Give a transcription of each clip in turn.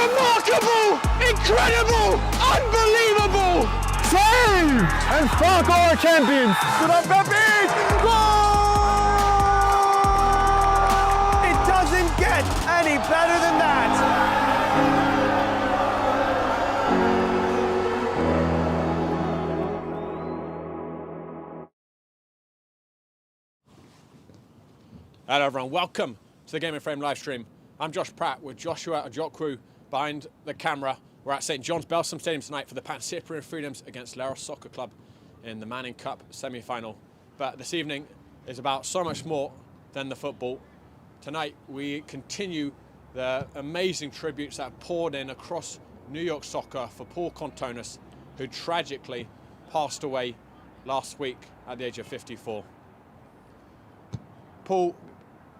Remarkable! Incredible! Unbelievable! Save! And fuck our champions! Good on Pepe! Goal! It doesn't get any better than that! Hello everyone, welcome to the Game in Frame live stream. I'm Josh Pratt with Joshua Ajokwu behind the camera. We're at St John's Belsam Stadium tonight for the Pancyprian Freedoms against Leros Soccer Club in the Manning Cup semi-final. But this evening is about so much more than the football. Tonight we continue the amazing tributes that poured in across New York soccer for Paul Contonis, who tragically passed away last week at the age of 54. Paul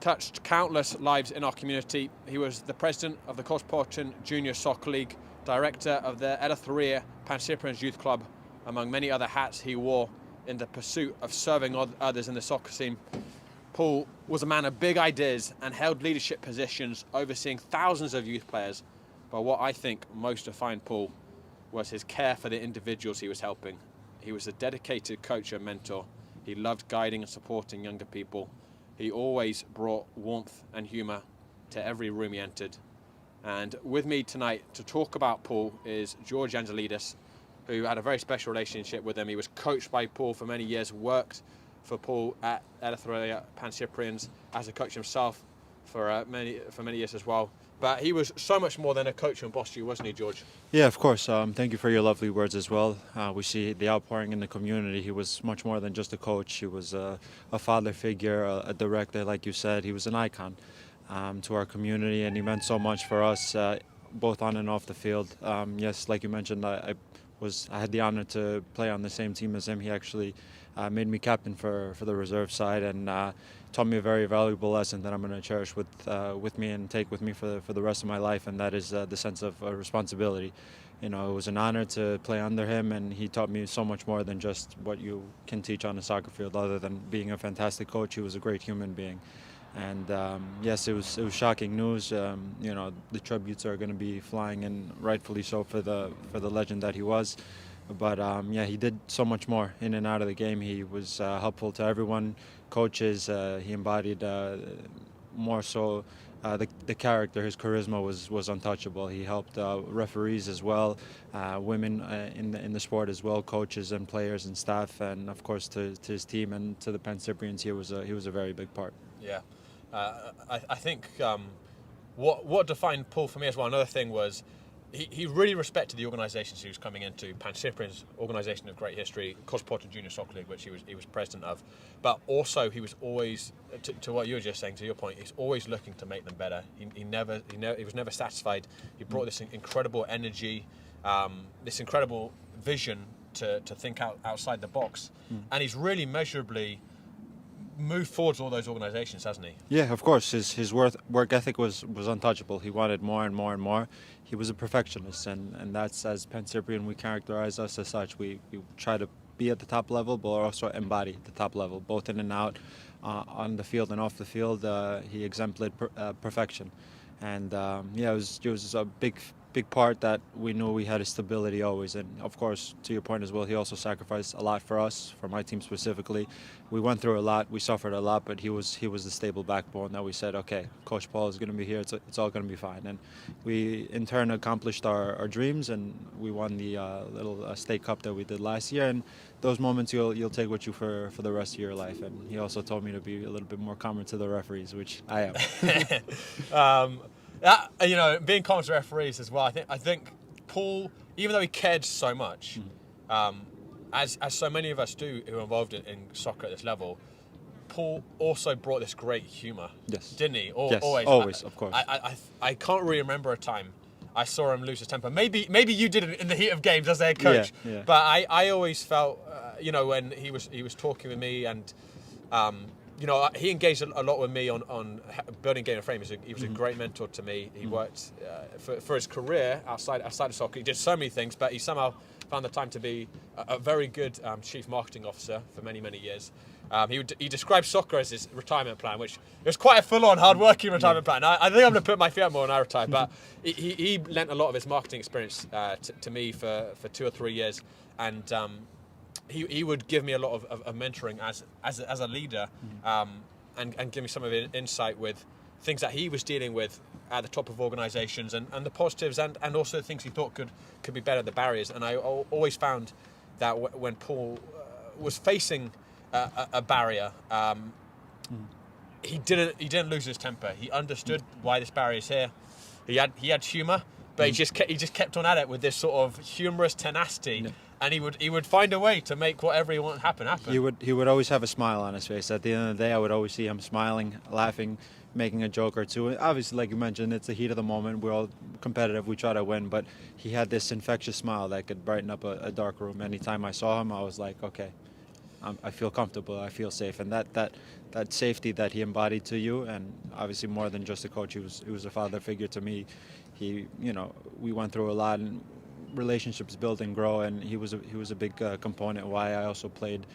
touched countless lives in our community. He was the president of the Cosmopolitan Junior Soccer League, director of the ENYSSA Pancyprian Youth Club, among many other hats he wore in the pursuit of serving others in the soccer scene. Paul was a man of big ideas and held leadership positions overseeing thousands of youth players. But what I think most defined Paul was his care for the individuals he was helping. He was a dedicated coach and mentor. He loved guiding and supporting younger people. He always brought warmth and humour to every room he entered. And with me tonight to talk about Paul is George Angelidis, who had a very special relationship with him. He was coached by Paul for many years, worked for Paul at ENYSSA Pancyprians as a coach himself for many years as well. But he was so much more than a coach and boss to you, wasn't he, George? Yeah, of course. Thank you for your lovely words as well. We see the outpouring in the community. He was much more than just a coach. He was a father figure, a director, like you said. He was an icon to our community, and he meant so much for us, both on and off the field. Yes, like you mentioned, I had the honor to play on the same team as him. He actually made me captain for the reserve side, and taught me a very valuable lesson that I'm going to cherish with me and take with me for the rest of my life, and that is the sense of responsibility. You know, it was an honor to play under him, and he taught me so much more than just what you can teach on a soccer field. Other than being a fantastic coach, he was a great human being. And yes, it was shocking news. You know, the tributes are going to be flying, and rightfully so for the legend that he was. But yeah, he did so much more in and out of the game. He was helpful to everyone, coaches. He embodied more so the character. His charisma was untouchable. He helped referees as well, women in the sport as well, coaches and players and staff, and of course to his team and to the Pancyprians. He was a very big part. Yeah, I think what defined Paul for me as well, another thing was he really respected the organisations he was coming into. Pancyprian's organisation of great history, Cosmopolitan Junior Soccer League, which he was president of, but also he was always, to what you were just saying, to your point, he's always looking to make them better. He was never satisfied. He brought this incredible energy, this incredible vision to think outside the box, and he's really measurably moved forwards all those organisations, hasn't he? Yeah, of course. His work ethic was untouchable. He wanted more and more and more. He was a perfectionist, and that's, as Pancyprian, we characterize us as such. We try to be at the top level, but also embody the top level, both in and out, on the field and off the field. He exemplified perfection, and yeah, it was a big part that we knew we had a stability always. And of course, to your point as well, he also sacrificed a lot for us, for my team specifically. We went through a lot, we suffered a lot, but he was the stable backbone that we said, okay, Coach Paul is going to be here, it's all going to be fine. And we in turn accomplished our dreams, and we won the little state cup that we did last year. And those moments you'll take with you for the rest of your life. And he also told me to be a little bit more calmer to the referees, which I am. You know, being calm to referees as well. I think Paul, even though he cared so much, as so many of us do who are involved in soccer at this level, Paul also brought this great humour. Yes. Didn't he? Yes, always, of course. I can't really remember a time I saw him lose his temper. Maybe you did it in the heat of games as their coach. Yeah. But I always felt, you know, when he was talking with me, and you know, he engaged a lot with me on building Game of Frame. He was a great mentor to me. He worked for his career outside of soccer. He did so many things, but he somehow found the time to be a very good chief marketing officer for many, many years. He described soccer as his retirement plan, which was quite a full-on, hard-working retirement plan. I think I'm going to put my feet up more when I retire, but he lent a lot of his marketing experience to me for 2 or 3 years, and he would give me a lot of mentoring as a leader, and give me some of his insight with things that he was dealing with at the top of organisations, and the positives and also things he thought could be better, the barriers. And I always found that when Paul was facing a barrier, he didn't lose his temper. He understood why this barrier is here. He had humour, but he just kept on at it with this sort of humorous tenacity. Yeah. And he would find a way to make whatever he wanted happen. He would always have a smile on his face. At the end of the day, I would always see him smiling, laughing, making a joke or two. Obviously, like you mentioned, it's the heat of the moment. We're all competitive. We try to win. But he had this infectious smile that could brighten up a dark room. Anytime I saw him, I was like, okay, I feel comfortable. I feel safe. And that safety that he embodied to you, and obviously more than just a coach, he was a father figure to me. We went through a lot, and relationships build and grow, and he was a big component why I also played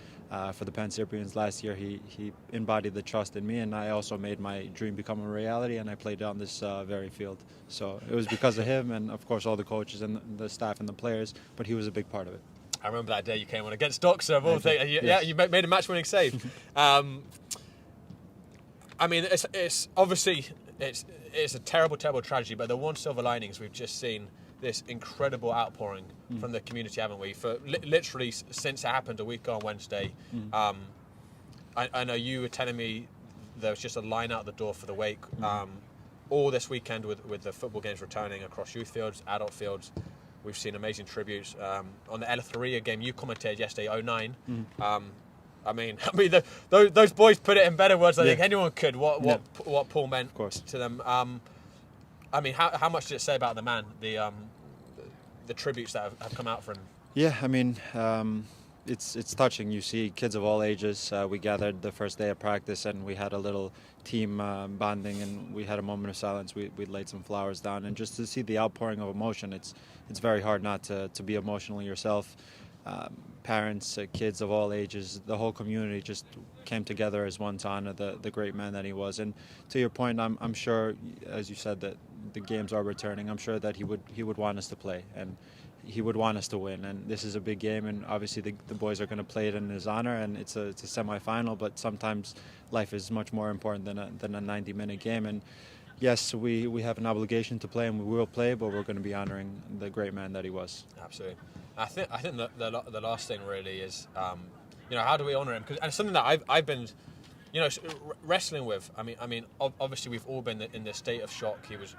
for the Pancyprians last year. He embodied the trust in me, and I also made my dream become a reality, and I played on this very field. So it was because of him, and of course all the coaches and the staff and the players, but he was a big part of it. I remember that day you came on against Doxa of all things. You made a match-winning save. I mean, it's obviously it's a terrible tragedy, but the one silver lining is we've just seen this incredible outpouring from the community, haven't we? For literally since it happened a week on Wednesday. I know you were telling me there was just a line out the door for the wake. All this weekend with the football games returning across youth fields, adult fields, we've seen amazing tributes. On the ENYSSA game you commentated yesterday, 09. I mean, those boys put it in better words than I think anyone could. What Paul meant to them. I mean, how much did it say about the man? The tributes that have come out for him. Yeah, I mean, it's touching. You see kids of all ages. We gathered the first day of practice, and we had a little team bonding, and we had a moment of silence. We laid some flowers down, and just to see the outpouring of emotion, it's very hard not to be emotional yourself. Parents, kids of all ages, the whole community just came together as one to honor the great man that he was. And to your point, I'm sure, as you said, that the games are returning. I'm sure that he would want us to play, and he would want us to win. And this is a big game, and obviously the boys are going to play it in his honor, and it's a semi-final. But sometimes life is much more important than a 90-minute game. And yes, we have an obligation to play, and we will play, but we're going to be honoring the great man that he was. Absolutely. I think the last thing really is, how do we honour him? And it's something that I've been, wrestling with. I mean, obviously we've all been in this state of shock. He was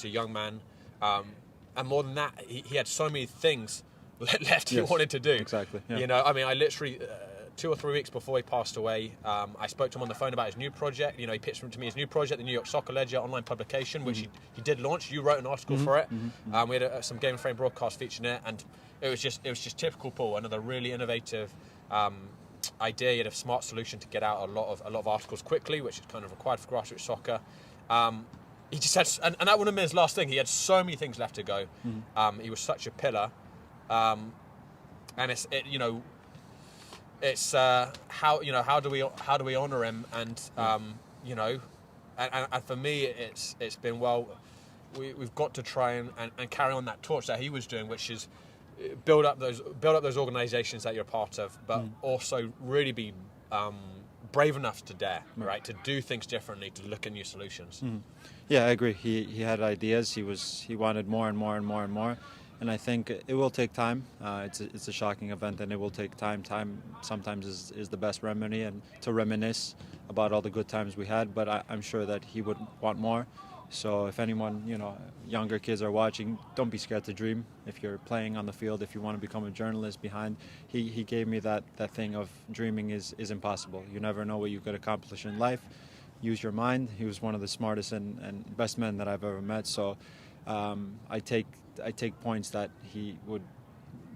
a young man, and more than that, he had so many things left he wanted to do. Exactly. Yeah. I mean, I literally 2 or 3 weeks before he passed away, I spoke to him on the phone about his new project. He pitched to me his new project, the New York Soccer Ledger online publication, which he did launch. You wrote an article for it. We had some Game and Frame broadcast featuring it, and it was just typical Paul. Another really innovative idea. He had a smart solution to get out a lot of articles quickly, which is kind of required for grassroots soccer. He just had, and that would have been his last thing. He had so many things left to go. He was such a pillar, and it's how do we honour him, and and for me it's been we've got to try and carry on that torch that he was doing, which is build up those organisations that you're part of, but also really be brave enough to dare, right, to do things differently, to look at new solutions. Yeah, I agree. He had ideas. He wanted more and more and more and more. And I think it will take time. It's a shocking event, and it will take time. Time sometimes is the best remedy, and to reminisce about all the good times we had. But I'm sure that he would want more. So if anyone, younger kids are watching, don't be scared to dream. If you're playing on the field, if you want to become a journalist behind, he gave me that thing of dreaming is impossible. You never know what you could accomplish in life. Use your mind. He was one of the smartest and best men that I've ever met. So I take points that he would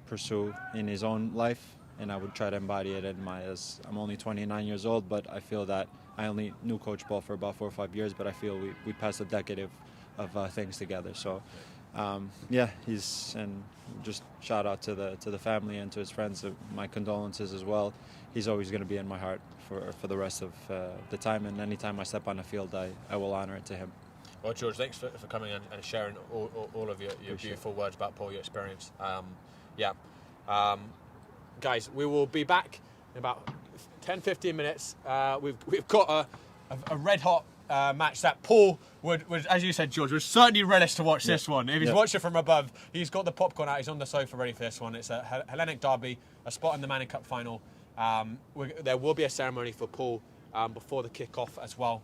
pursue in his own life, and I would try to embody it in as I'm only 29 years old, but I feel that I only knew Coach Paul for about 4 or 5 years, but I feel we passed a decade of things together. So yeah, and just shout out to the family and to his friends. My condolences as well. He's always going to be in my heart for the rest of the time, and anytime I step on the field, I will honor it to him. Well, George, thanks for coming and sharing all of your beautiful words about Paul, your experience. Guys, we will be back in about 10-15 minutes. We've got a red hot match that Paul would, as you said, George, would certainly relish to watch this one. If he's watching from above, he's got the popcorn out, he's on the sofa ready for this one. It's a Hellenic derby, a spot in the Manning Cup final. There will be a ceremony for Paul before the kick-off as well,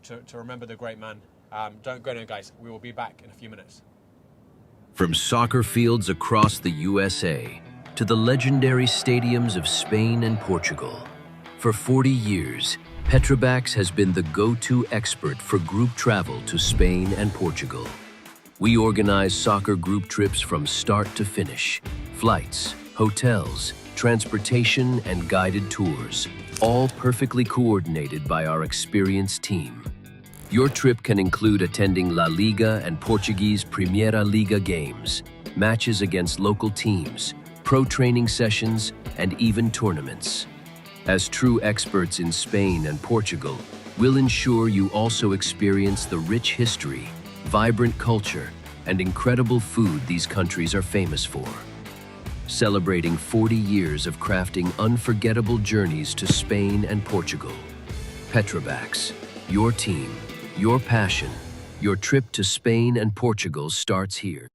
to remember the great man. Don't go anywhere, guys. We will be back in a few minutes. From soccer fields across the USA to the legendary stadiums of Spain and Portugal, for 40 years, Petrobax has been the go-to expert for group travel to Spain and Portugal. We organize soccer group trips from start to finish, flights, hotels, transportation, and guided tours, all perfectly coordinated by our experienced team. Your trip can include attending La Liga and Portuguese Primeira Liga games, matches against local teams, pro training sessions, and even tournaments. As true experts in Spain and Portugal, we'll ensure you also experience the rich history, vibrant culture, and incredible food these countries are famous for. Celebrating 40 years of crafting unforgettable journeys to Spain and Portugal. Petrobax, your team, your passion, your trip to Spain and Portugal starts here.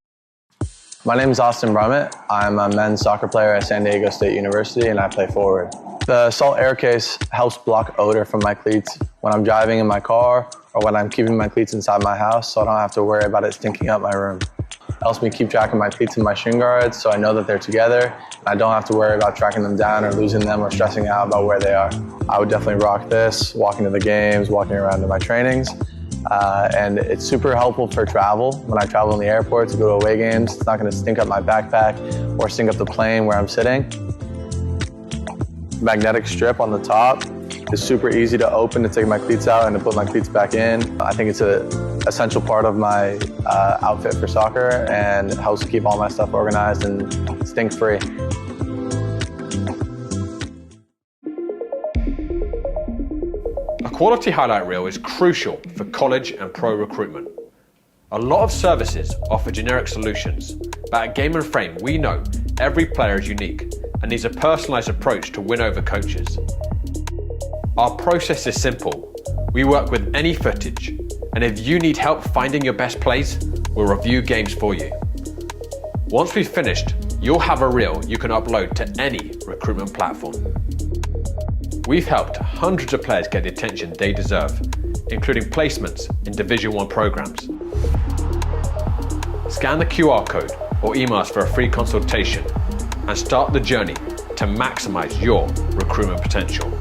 My name is Austin Brummett. I'm a men's soccer player at San Diego State University, and I play forward. The Salt Air Case helps block odor from my cleats when I'm driving in my car or when I'm keeping my cleats inside my house, so I don't have to worry about it stinking up my room. It helps me keep track of my cleats and my shin guards, so I know that they're together, and I don't have to worry about tracking them down or losing them or stressing out about where they are. I would definitely rock this, walking to the games, walking around to my trainings. And it's super helpful for travel. When I travel in the airport to go to away games, it's not going to stink up my backpack or stink up the plane where I'm sitting. Magnetic strip on the top is super easy to open to take my cleats out and to put my cleats back in. I think it's an essential part of my outfit for soccer, and it helps keep all my stuff organized and stink-free. A quality highlight reel is crucial for college and pro recruitment. A lot of services offer generic solutions, but at Game and Frame we know every player is unique and needs a personalised approach to win over coaches. Our process is simple. We work with any footage, and if you need help finding your best plays, we'll review games for you. Once we've finished, you'll have a reel you can upload to any recruitment platform. We've helped hundreds of players get the attention they deserve, including placements in Division 1 programs. Scan the QR code or email us for a free consultation and start the journey to maximize your recruitment potential.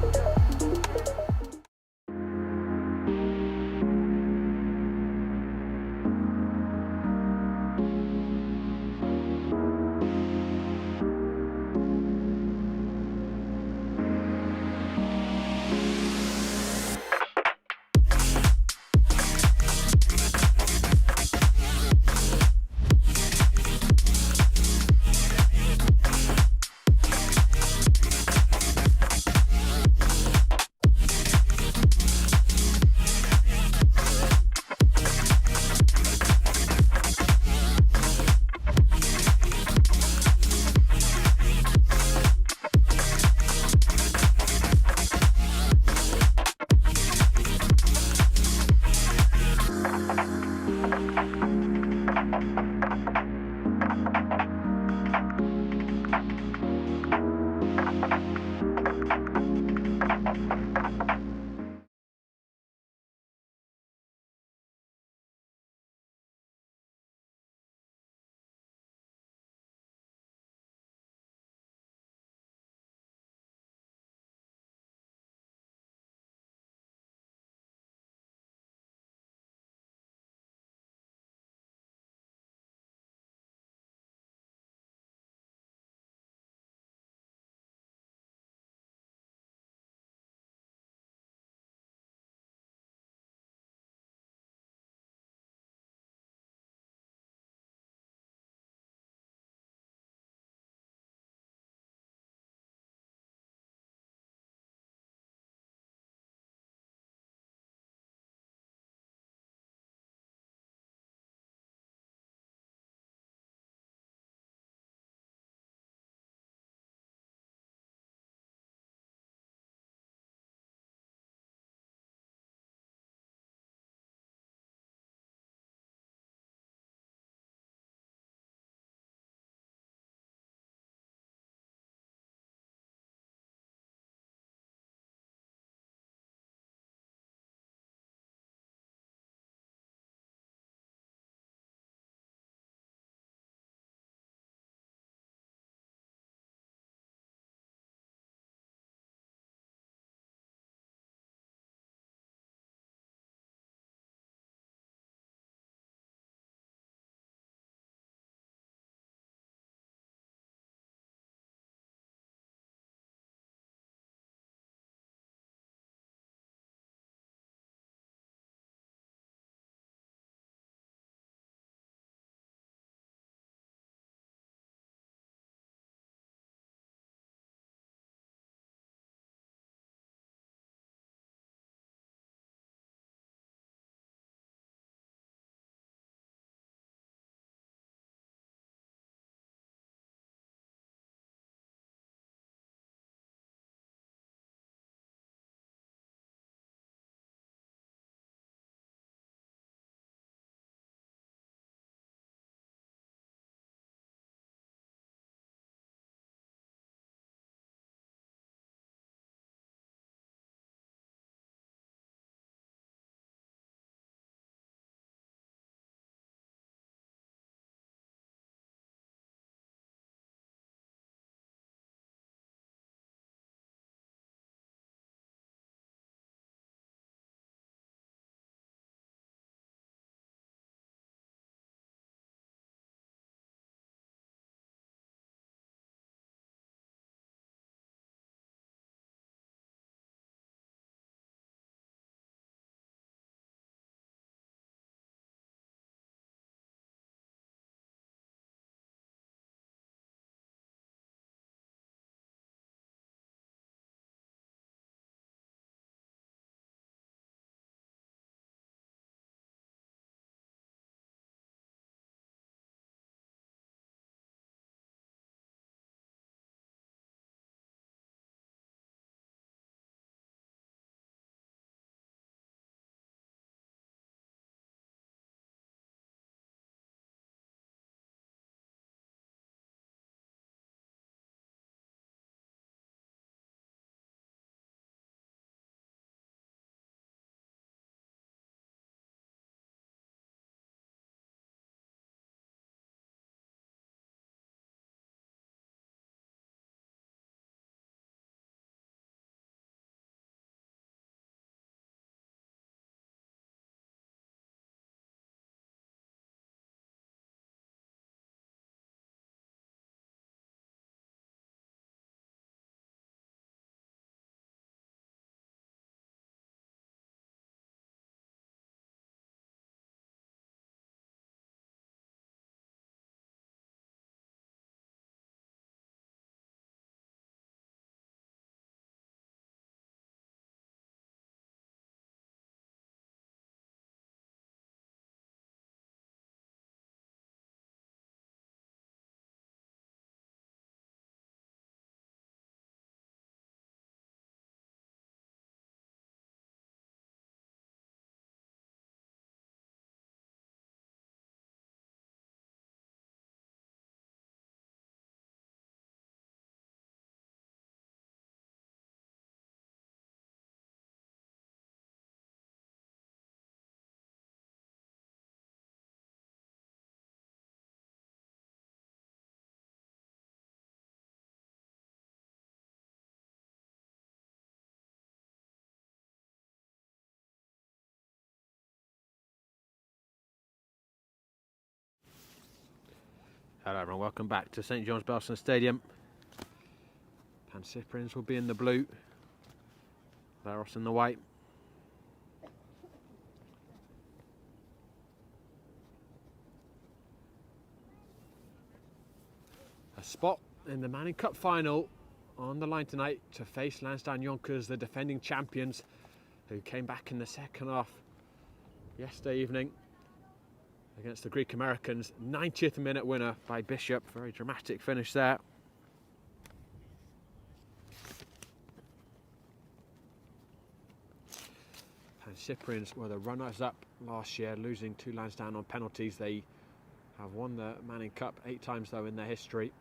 Hello everyone, welcome back to St John's Belson Stadium. Pancyprians will be in the blue, Leros in the white. A spot in the Manning Cup final on the line tonight to face Lansdowne Yonkers, the defending champions, who came back in the second half yesterday evening against the Greek Americans. 90th minute winner by Bishop, very dramatic finish there. Pancyprians were the runners-up last year, losing to Lansdowne on penalties. They have won the Manning Cup 8 times though in their history.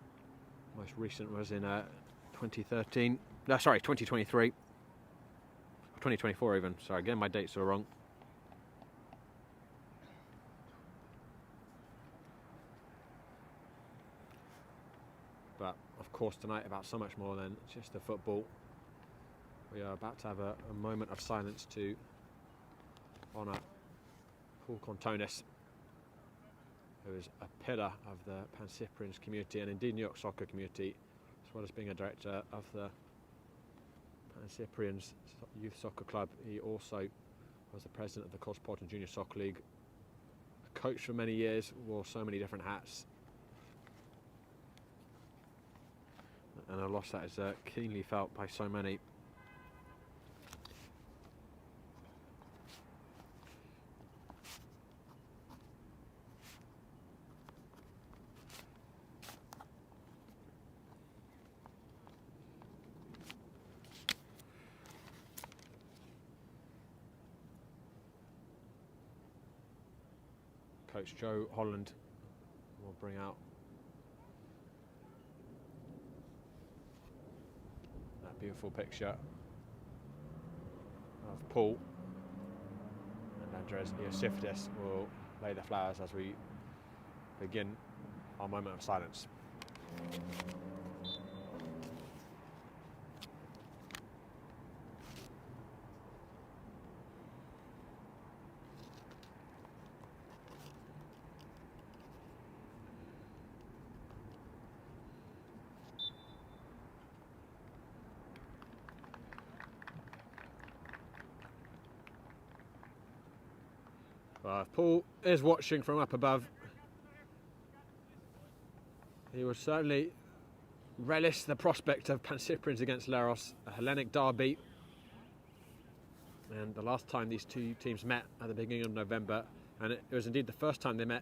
Most recent was in 2013. No, sorry, 2023. 2024 even. Sorry, again my dates are wrong. But of course tonight about so much more than just the football. We are about to have a moment of silence to honour Paul Contonis, who is a pillar of the Pancyprians community and indeed New York soccer community, as well as being a director of the Pancyprians Youth Soccer Club. He also was the president of the Cosmopolitan Junior Soccer League, a coach for many years, wore so many different hats, and a loss that is keenly felt by so many. Coach Joe Holland will bring out that beautiful picture of Paul, and Andres Iosifidis will lay the flowers as we begin our moment of silence. Paul is watching from up above. He will certainly relish the prospect of Pancyprians against Leros, a Hellenic derby. And the last time these two teams met at the beginning of November, and it was indeed the first time they met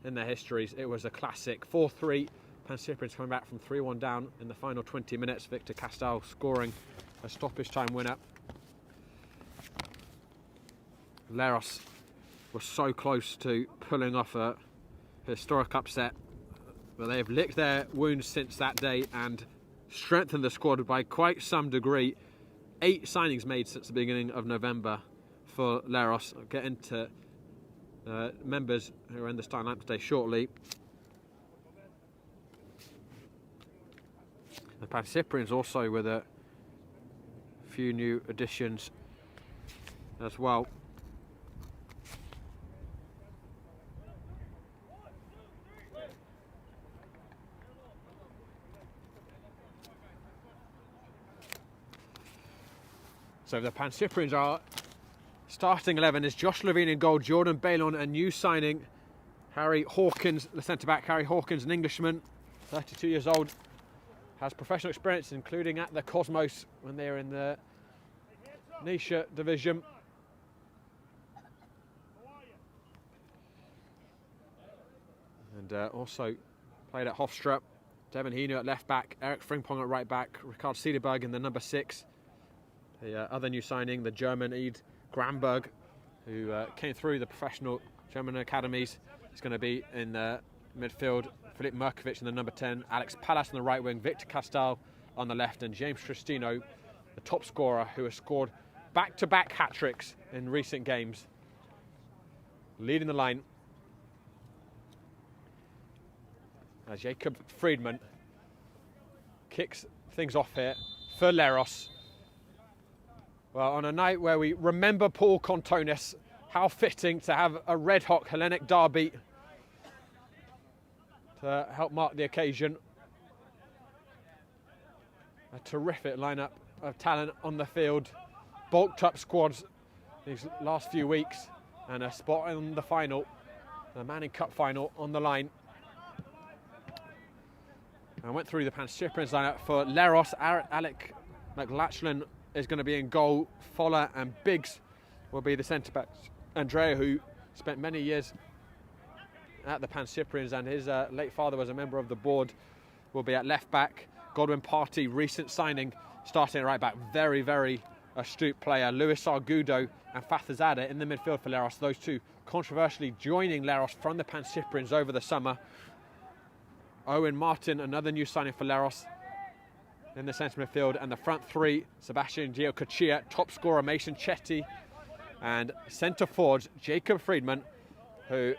in their histories, it was a classic 4-3. Pancyprians coming back from 3-1 down in the final 20 minutes. Victor Castal scoring a stoppage time winner. Leros was so close to pulling off a historic upset, but they have licked their wounds since that day and strengthened the squad by quite some degree. 8 signings made since the beginning of November for Leros. I'll get into members who are in the starting lineup today shortly. The Pancyprians also with a few new additions as well. So the Pancyprians are starting 11 is Josh Levine in goal, Jordan Balon, a new signing, Harry Hawkins, the centre-back. Harry Hawkins, an Englishman, 32 years old, has professional experience, including at the Cosmos when they were in the ENYSSA division. And also played at Hofstra. Devin Heaney at left-back, Eric Frimpong at right-back, Ricard Cederberg in the number 6. The other new signing, the German Ede Gramberg, who came through the professional German academies, is going to be in the midfield. Filip Merkovic in the number 10, Alex Pallas on the right wing, Victor Castal on the left, and James Tristino, the top scorer, who has scored back-to-back hat-tricks in recent games, leading the line. As Jacob Friedman kicks things off here for Leros. Well, on a night where we remember Paul Contonis, how fitting to have a red-hot Hellenic derby to help mark the occasion. A terrific lineup of talent on the field, bulked up squads these last few weeks, and a spot in the final, the Manning Cup final, on the line. I went through the Pancyprians lineup. For Leros, Alec McLachlan is going to be in goal. Fowler and Biggs will be the centre backs. Andrea, who spent many years at the Pancyprians and his late father was a member of the board, will be at left back. Godwin Partey, recent signing, starting at right back. Very, very astute player. Luis Argudo and Fathazada in the midfield for Leros. Those two controversially joining Leros from the Pancyprians over the summer. Owen Martin, another new signing for Leros, in the centre midfield. And the front three, Sebastian Giocachia, top scorer Mason Chetty, and centre forwards Jacob Friedman, who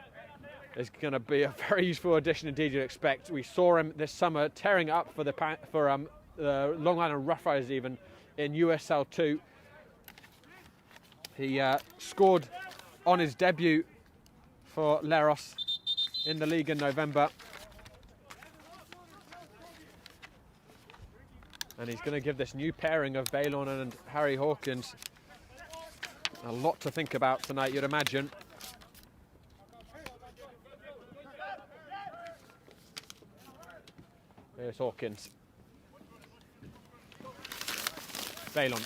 is going to be a very useful addition indeed, you'd expect. We saw him this summer tearing it up for the Long Island Rough Riders even in USL 2. He scored on his debut for Leros in the league in November. And he's going to give this new pairing of Baylon and Harry Hawkins a lot to think about tonight, you'd imagine. Here's Hawkins. Baylon.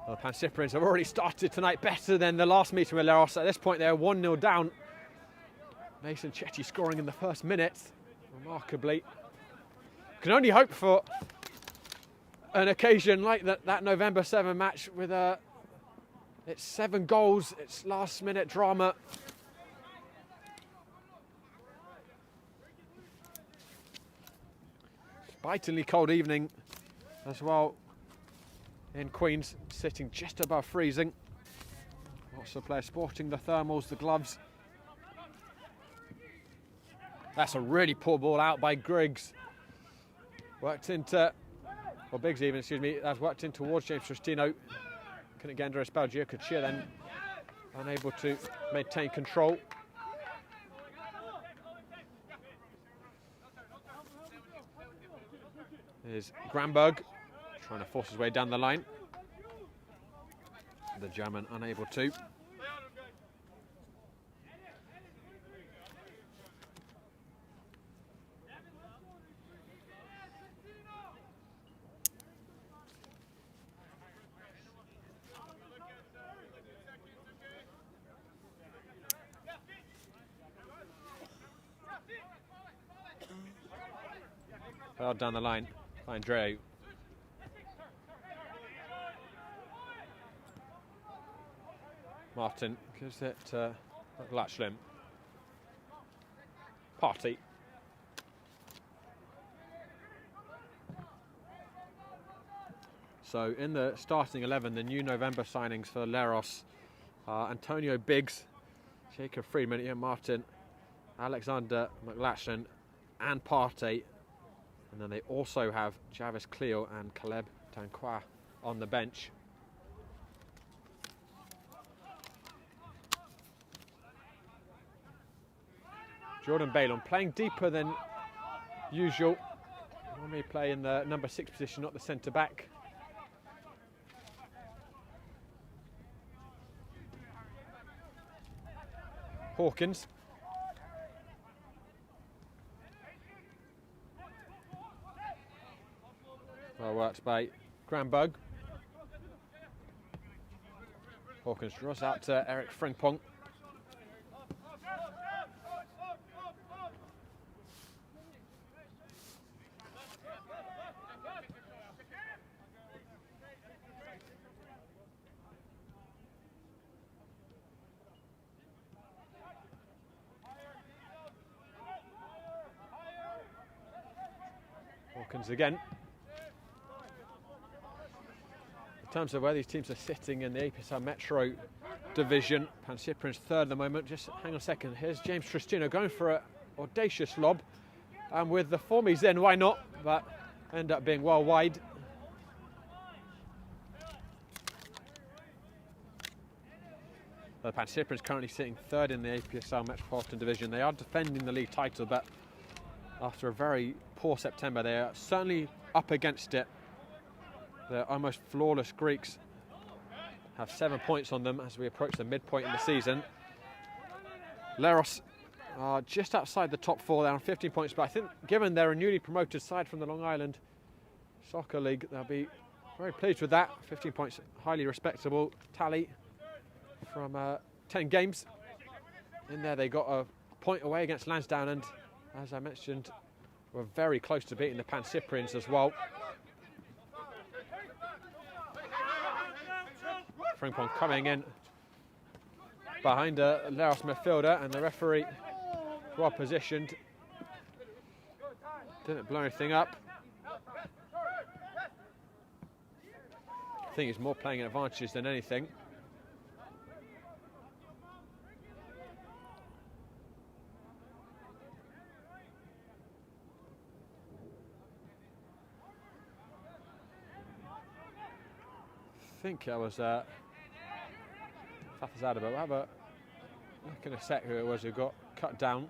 Well, the Pancyprians have already started tonight better than the last meeting with Leros. At this point, they're 1-0 down. Mason Chetty scoring in the first minute, remarkably. Can only hope for an occasion like that November 7 match with it's 7 goals, it's last-minute drama. Bitingly cold evening as well in Queens, sitting just above freezing. Lots of players sporting the thermals, the gloves. That's a really poor ball out by Griggs. Worked into, or Biggs even, excuse me, that's worked in towards James Tristino. Couldn't get under a spell. Giocachia then unable to maintain control. Here's Gramberg trying to force his way down the line. The German unable to. Well down the line. Andreu. Martin gives it to McLachlan. Partey. So in the starting 11, the new November signings for Leros are Antonio Biggs, Jacob Friedman, Ian Martin, Alexander McLachlan and Partey. And then they also have Javis Cleo and Caleb Tanqua on the bench. Jordan Baylon playing deeper than usual. Normally play in the number 6 position, not the centre back. Hawkins. Well worked by Granberg. Hawkins draws out to Eric Frimpong. Hawkins again. In terms of where these teams are sitting in the APSL Metro division, Pancyprian's third at the moment. Just hang on a second. Here's James Tristino going for an audacious lob. And with the form he's in, why not? But end up being well wide. The Pancyprians currently sitting third in the APSL Metropolitan Division. They are defending the league title, but after a very poor September, they are certainly up against it. The almost flawless Greeks have 7 points on them as we approach the midpoint in the season. Leros are just outside the top 4. They're on 15 points, but I think given they're a newly promoted side from the Long Island Soccer League, they'll be very pleased with that. 15 points, highly respectable tally from 10 games. In there they got a point away against Lansdowne, and as I mentioned, we're very close to beating the Pancyprians as well. Frimpong coming in behind a Leros midfielder, and the referee well positioned. Didn't blow anything up. I think he's more playing advantages than anything. I think I was Fathers out of it. We'll have a look in a sec who it was who got cut down.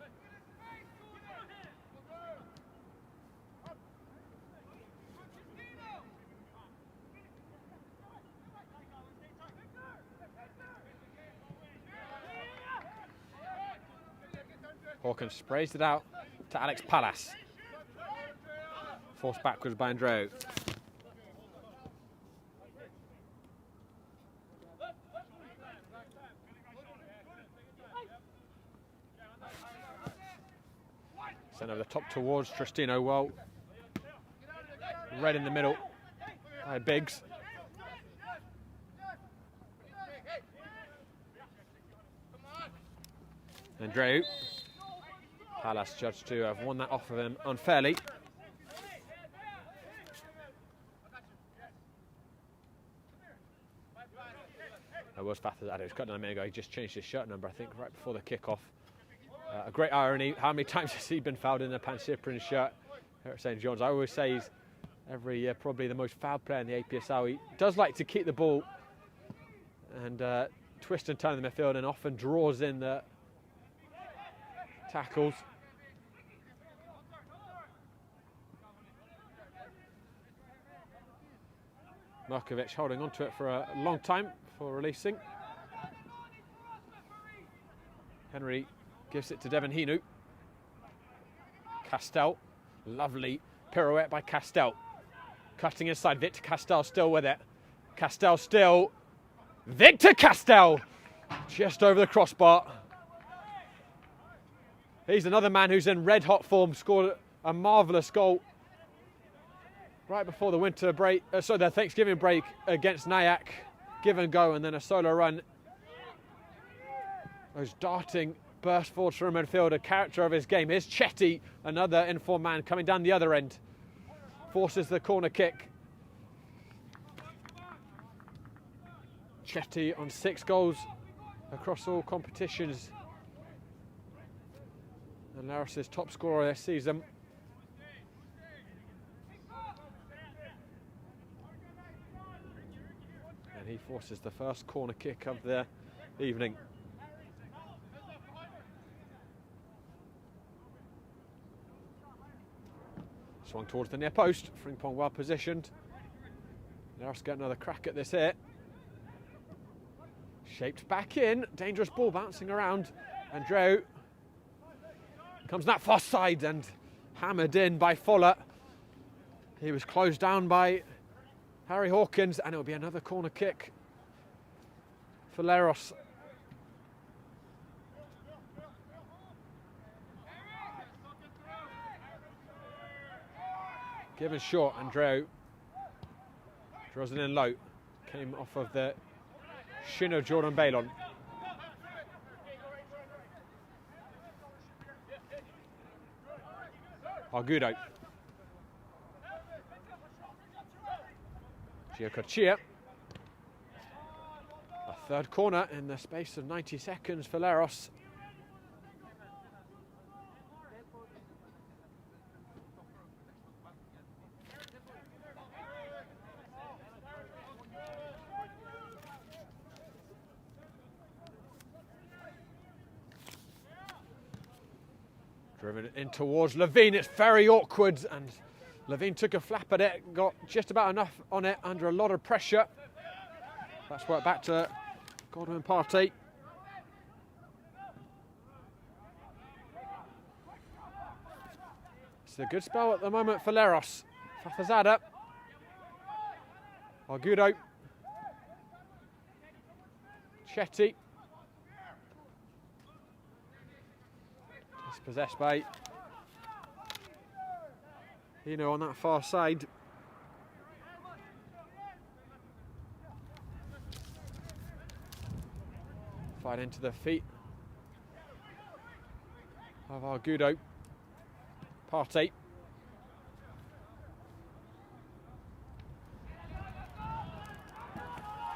Hawkins sprays it out to Alex Pallas. Forced backwards by Andreu. Sent over the top towards Tristino. Well, red in the middle by Biggs. Andreu. Pallas judged to have won that off of him unfairly. That was Fathers. He was cut down a minute ago. He just changed his shirt number, I think, right before the kickoff. A great irony. How many times has he been fouled in a Pancyprian shirt here at St John's? I always say he's every year probably the most fouled player in the APSL. He does like to keep the ball and twist and turn in the midfield, and often draws in the tackles. Markovic holding on to it for a long time before releasing. Henry gives it to Devin Hinu. Castell, lovely pirouette by Castell. Cutting inside, Victor Castell still with it. Castell still. Victor Castell! Just over the crossbar. He's another man who's in red hot form, scored a marvellous goal right before the winter break, the Thanksgiving break against Nyack. Give and go, and then a solo run. Those darting burst forwards from midfield, a character of his game. Here's Chetty, another informed man coming down the other end. Forces the corner kick. Chetty on 6 goals across all competitions. And Leros' top scorer this season. And he forces the first corner kick of the evening. Swung towards the near post. Frimpong well positioned. Leros get another crack at this here. Shaped back in. Dangerous ball bouncing around. Andreu comes that far side and hammered in by Fuller. He was closed down by Harry Hawkins, and it will be another corner kick for Leros. Given short, Andreu draws it in low. Came off of the shin of Jordan Balon. Argudo. Giocochia. A third corner in the space of 90 seconds for Leros. Driven in towards Levine. It's very awkward, and Levine took a flap at it, got just about enough on it under a lot of pressure. That's worked back to Godwin Partey. It's a good spell at the moment for Leros. Fafazada. Argudo. Chetty. Possessed by Hino on that far side. Fight into the feet of Argudo. Partey.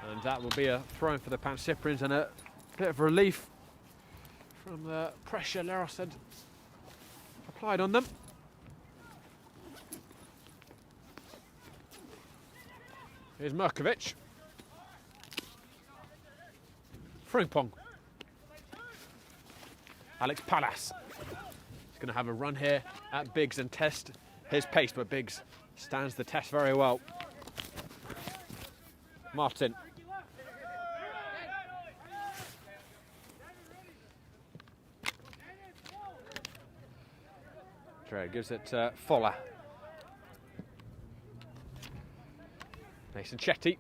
And that will be a throw in for the Pancyprians and a bit of relief from the pressure Leros had applied on them. Here's Merkovic. Frimpong. Alex Pallas. He's going to have a run here at Biggs and test his pace, but Biggs stands the test very well. Martin. Gives it to Fowler. Mason Chetty.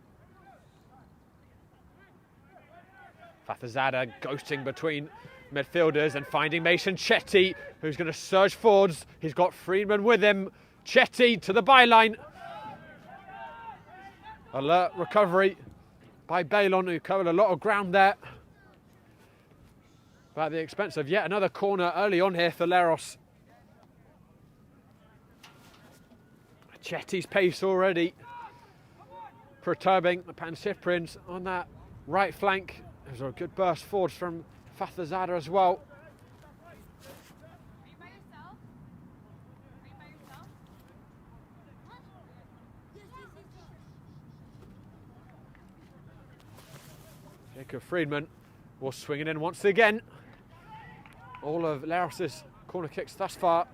Fafazada ghosting between midfielders and finding Mason Chetty, who's going to surge forwards. He's got Friedman with him. Chetty to the byline. Alert recovery by Balon, who covered a lot of ground there. But at the expense of yet another corner early on here for Leros. Chetty's pace already perturbing the Pancyprians on that right flank. There's a good burst forwards from Fafazada as well. Jacob Friedman will swing it in once again. All of Leros's corner kicks thus far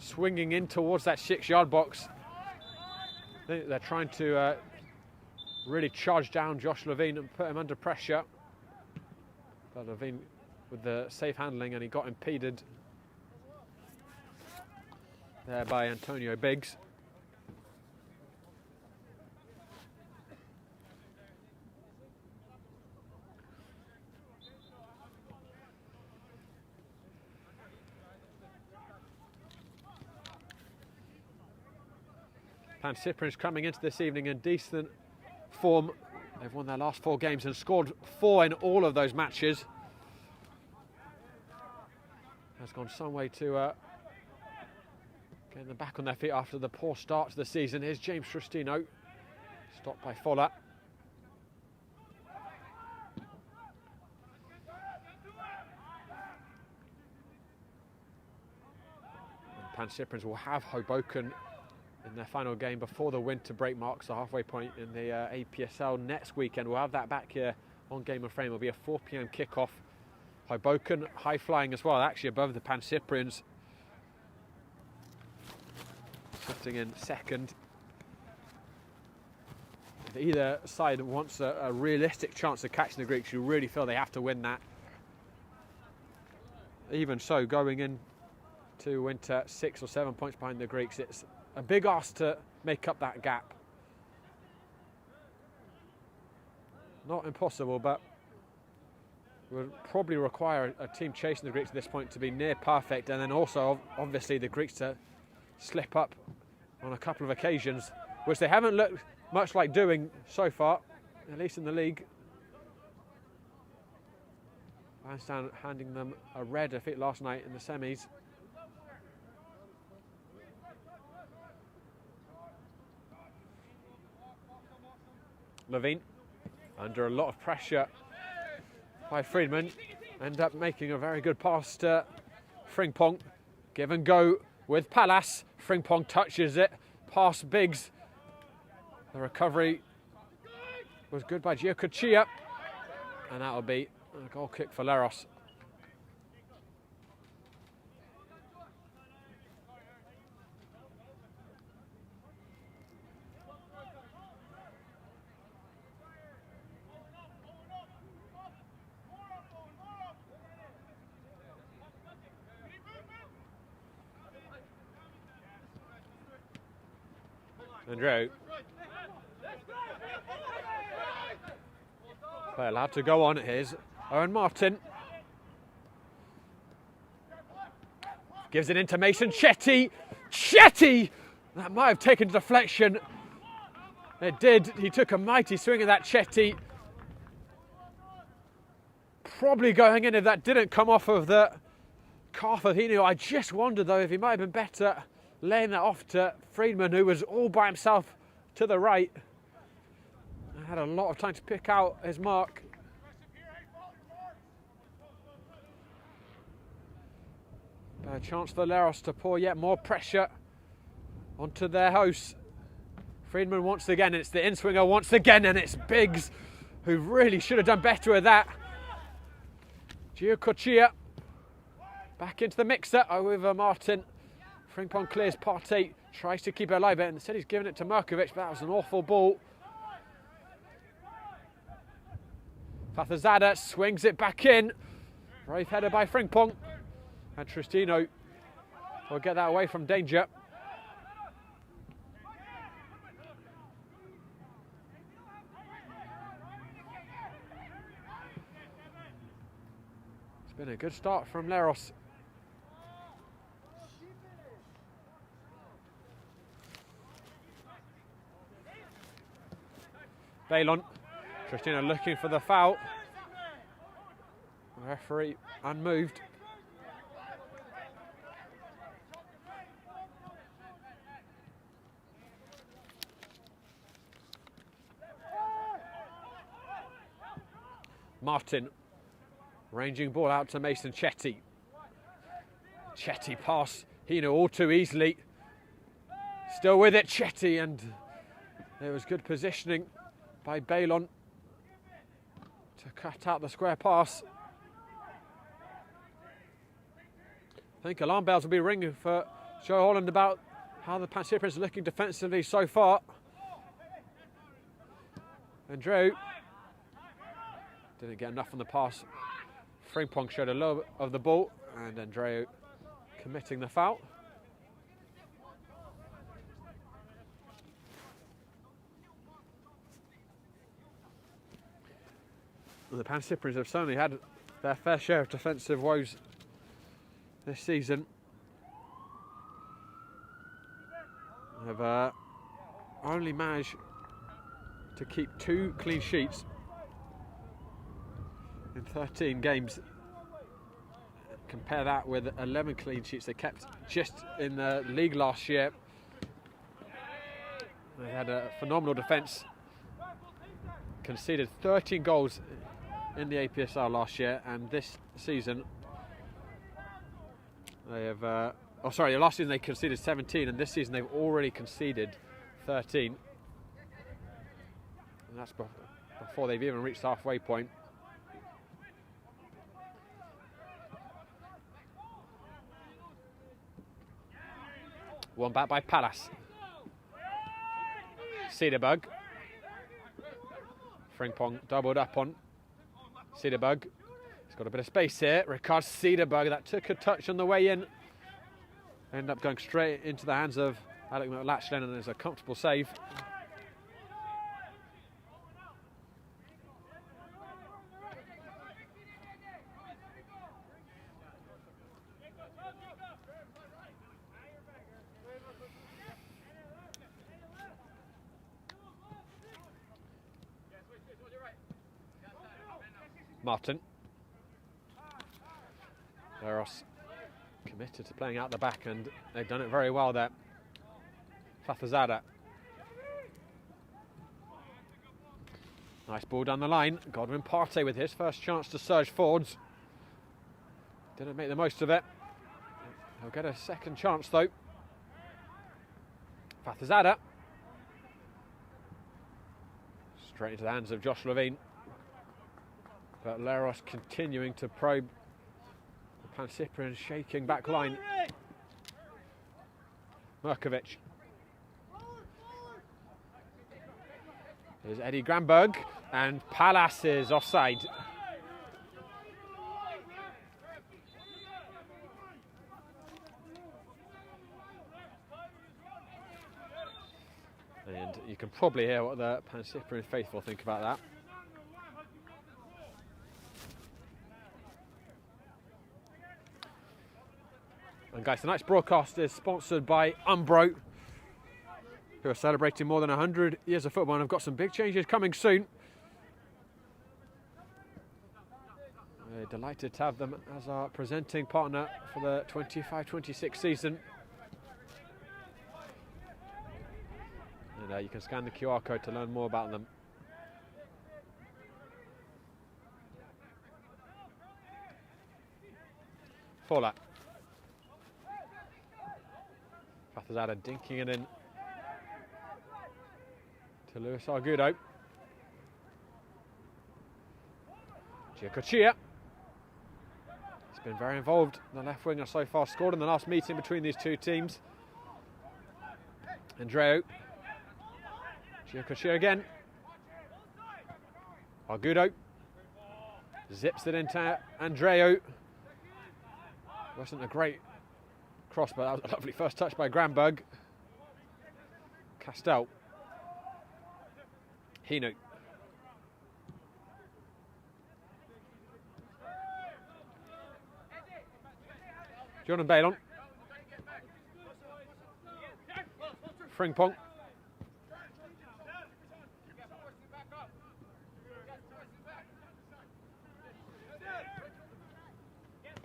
swinging in towards that 6-yard box. I think they're trying to really charge down Josh Levine and put him under pressure. But Levine with the safe handling, and he got impeded there by Antonio Biggs. Pancyprians coming into this evening in decent form. They've won their last 4 games and scored 4 in all of those matches. Has gone some way to getting them back on their feet after the poor start to the season. Here's James Tristino, stopped by Fowler. Pancyprians will have Hoboken in their final game before the winter break marks the halfway point in the APSL next weekend. We'll have that back here on Game of Frame. It'll be a 4 p.m. kickoff. Hoboken high flying as well, actually above the Pancyprians, sitting in second. If either side wants a realistic chance of catching the Greeks, you really feel they have to win that. Even so, going in to winter 6 or 7 points behind the Greeks, it's a big ask to make up that gap. Not impossible, but would probably require a team chasing the Greeks at this point to be near perfect, and then also obviously the Greeks to slip up on a couple of occasions, which they haven't looked much like doing so far, at least in the league. Lansdowne handing them a red defeat last night in the semis. Levine, under a lot of pressure by Friedman, end up making a very good pass to Frimpong. Give and go with Pallas. Frimpong touches it, past Biggs. The recovery was good by Giocochia, and that will be a goal kick for Leros. Andrew. Play allowed to go on. Here's Owen Martin. Gives it into Mason Chetty. Chetty! That might have taken deflection. It did. He took a mighty swing at that Chetty. Probably going in if that didn't come off of the calf of Hino. I just wondered though if he might have been better laying that off to Friedman, who was all by himself to the right. Had a lot of time to pick out his mark. A chance for Leros to pour yet more pressure onto their hosts. Friedman once again, it's the in-swinger once again, and it's Biggs, who really should have done better with that. Giocochia back into the mixer over Martin. Frimpong clears Partey, tries to keep it alive, and instead he's giving it to Merkovic, but that was an awful ball. Fathazada swings it back in. Brave header by Frimpong. And Tristino will get that away from danger. It's been a good start from Leros. Balon. Tristino looking for the foul. The referee unmoved. Martin, ranging ball out to Mason Chetty. Chetty pass, Hino all too easily. Still with it, Chetty, and there was good positioning by Balon to cut out the square pass. I think alarm bells will be ringing for Joe Holland about how the Pancyprians are looking defensively so far. And Drew didn't get enough on the pass. Frimpong showed a little of the ball, and Andreu committing the foul. The Pancyprians have certainly had their fair share of defensive woes this season. They've only managed to keep 2 clean sheets in 13 games. Compare that with 11 clean sheets they kept just in the league last year. They had a phenomenal defence. Conceded 13 goals in the APSR last year, and this season they have last season they conceded 17, and this season they've already conceded 13, and that's before they've even reached the halfway point. One back by Palace. Cederberg. Frimpong doubled up on Cederberg. He's got a bit of space here. Ricard Cederberg, that took a touch on the way in. Ended up going straight into the hands of Alec McLachlan, and there's a comfortable save. Martin. Leros committed to playing out the back, and they've done it very well there. Fathazada. Nice ball down the line. Godwin Partey with his first chance to surge forwards. Didn't make the most of it. He'll get a second chance though. Fathazada. Straight into the hands of Josh Levine. But Leros continuing to probe the Pancyprian shaking back line. Merkovic. Here's Eddie Granberg, and Palace is offside. And you can probably hear what the Pancyprian faithful think about that. And guys, tonight's broadcast is sponsored by Umbro, who are celebrating more than 100 years of football and have got some big changes coming soon. We're delighted to have them as our presenting partner for the 25-26 season. And you can scan the QR code to learn more about them. Fola. Fatazada dinking it in to Luis Argudo. Giacochia. He's been very involved. The left winger so far scored in the last meeting between these two teams. Andreu. Giacochia again. Argudo. Zips it into Andreu. Wasn't a great cross, but that was a lovely first touch by Granberg. Castell. Hinu. Jordan Bailon. Frimpong.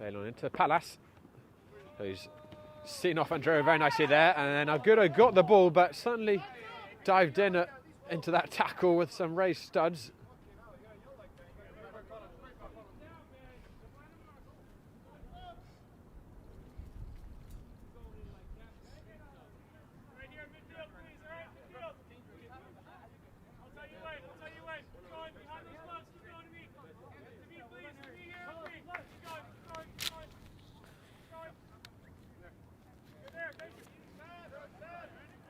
Bailon into Palace, who's seen off Andreu very nicely there, and then Argudo got the ball but suddenly dived in into that tackle with some raised studs.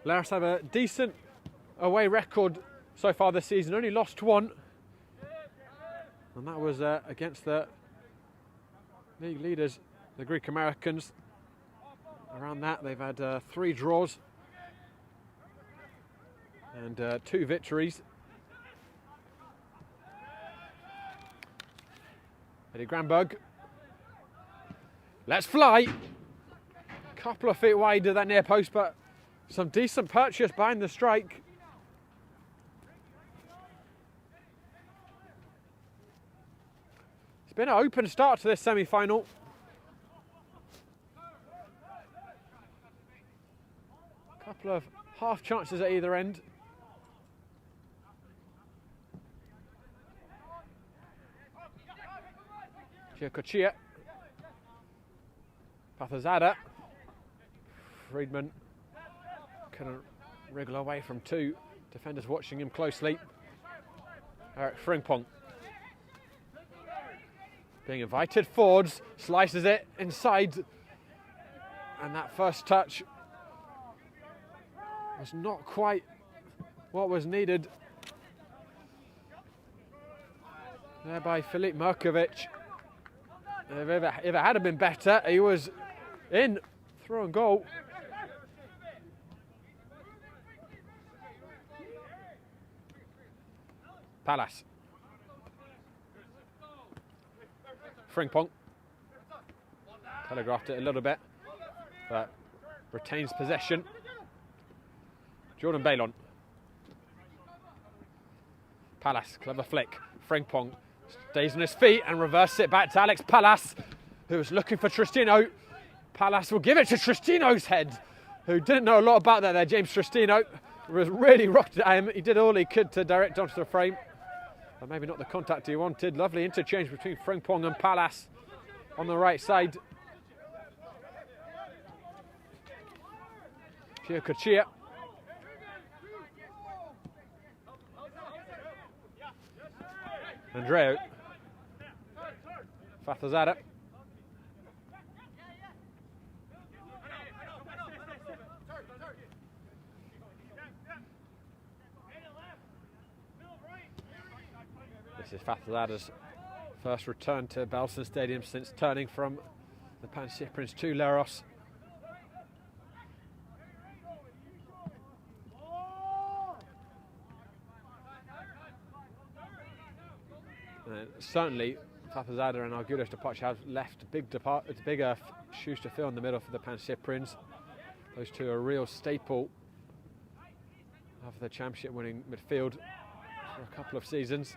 Leros have a decent away record so far this season, only lost one, and that was against the league leaders, the Greek Americans. Around that they've had 3 draws and 2 victories. Eddie Granberg. Let's fly! Couple of feet wide of that near post, but some decent purchase behind the strike. It's been an open start to this semi-final. Couple of half chances at either end. Giacochia. Pathazada. Friedman couldn't wriggle away from 2 defenders watching him closely. Eric Frimpong being invited forwards, slices it inside, and that first touch was not quite what was needed there by Filip Merkovic. If it had been better, he was in, throw and goal. Palace. Frimpong. Telegraphed it a little bit, but retains possession. Jordan Bailon. Palace, clever flick. Frimpong stays on his feet and reverses it back to Alex Palace, who was looking for Tristino. Palace will give it to Tristino's head, who didn't know a lot about that there. James Tristino was really rocked at him. He did all he could to direct onto the frame, but maybe not the contact he wanted. Lovely interchange between Frimpong and Palace on the right side. Giacochia. Andreu. Fatazada. This is Fatazada's first return to Belson Stadium since turning from the Pancyprians to Leros. And certainly, Fathazada and Argudos departure have left bigger shoes to fill in the middle for the Pancyprians. Those two are a real staple of the championship-winning midfield for a couple of seasons.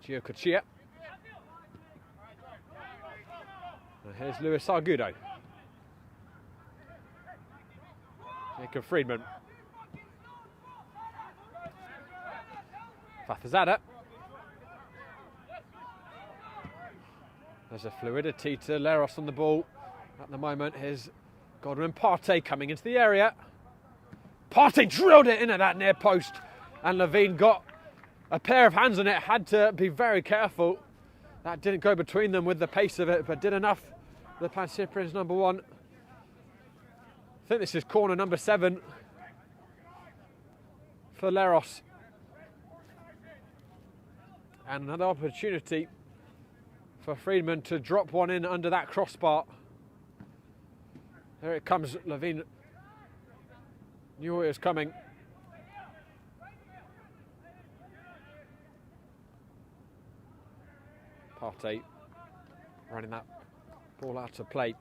Gio Cochia. And here's Luis Argudo. Jacob Friedman. Fathazada. There's a fluidity to Leros on the ball at the moment. Here's Godwin Partey coming into the area. Partey drilled it in at that near post, and Levine got a pair of hands on it, had to be very careful. That didn't go between them with the pace of it, but did enough. The Pancyprians number 1. I think this is corner number 7 for Leros. And another opportunity for Friedman to drop one in under that crossbar. There it comes, Levine knew it was coming. Partey running that ball out of play.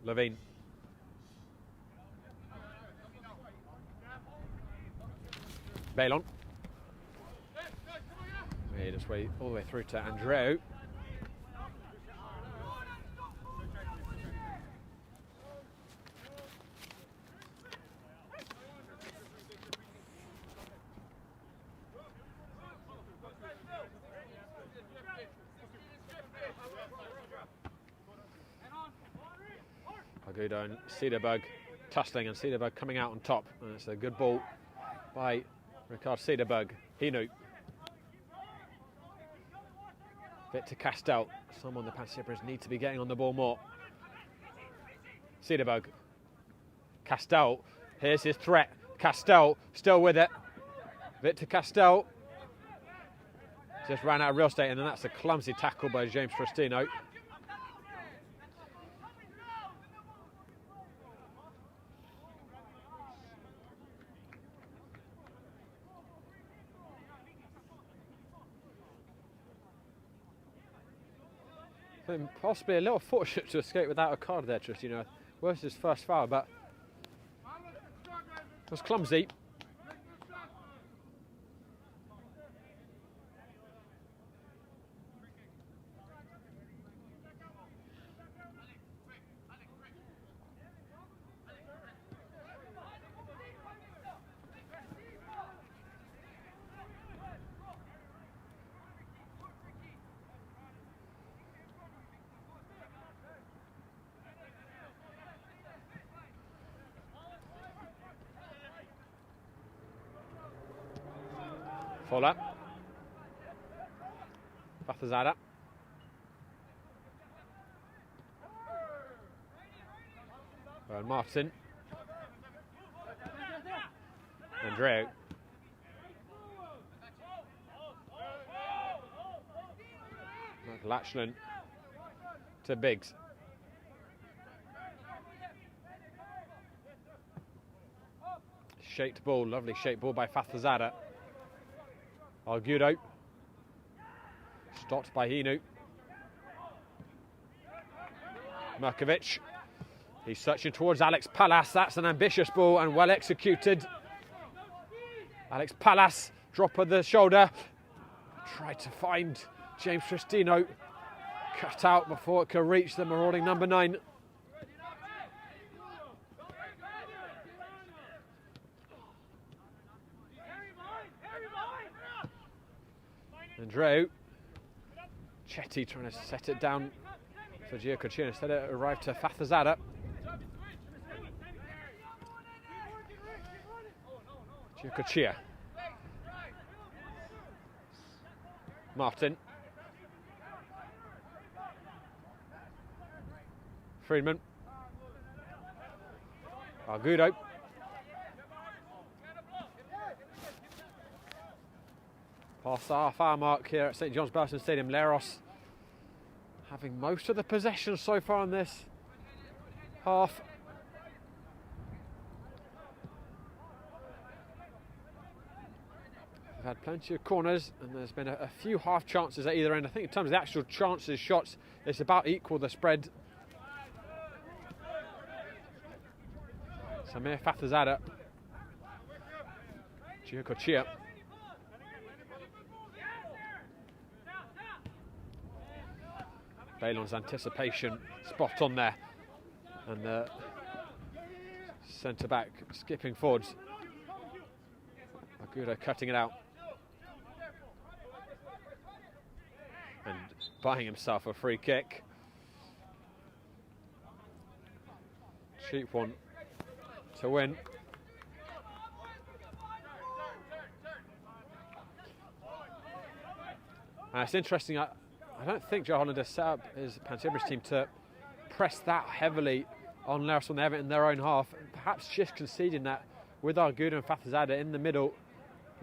Levine. Bailon. Made his way all the way through to Andreu. Agudo and Cederberg tussling, and Cederberg coming out on top. And it's a good ball by Ricard Cederberg. Hinu. Bit to Castel. Someone the Pancyprians need to be getting on the ball more. Cederberg. Castel. Here's his threat. Castel still with it. Bit to Castel. Just ran out of real estate, and then that's a clumsy tackle by James Tristino. Possibly a little fortunate to escape without a card there, Tristino. Where's his first foul, but it was clumsy. Fola. Fathazada. And Martin. Andreu. Lachlan to Biggs. Shaped ball, lovely shaped ball by Fathazada. Argudo. Stopped by Hinu. Merkovic. He's searching towards Alex Pallas. That's an ambitious ball and well executed. Alex Pallas, drop of the shoulder. Tried to find James Tristino. Cut out before it could reach the marauding number 9. Andreu. Chetty trying to set it down for Gio Cochia. Instead it arrived to Fathazada. Gio Cochia. Martin. Friedman. Argudo. Past the half-hour mark here at St John's Burton Stadium. Leros having most of the possession so far in this half. We've had plenty of corners, and there's been a few half chances at either end. I think in terms of the actual chances, shots, it's about equal, the spread. Samir Fathazada. Giocochia. Balon's anticipation spot on there, and the centre back skipping forwards. Agudo cutting it out and buying himself a free kick. Cheap one to win. It's interesting. I don't think Joe Hollander set up his Pancyprian team to press that heavily on Leros when they have it in their own half. Perhaps just conceding that with Argudo and Fathazada in the middle,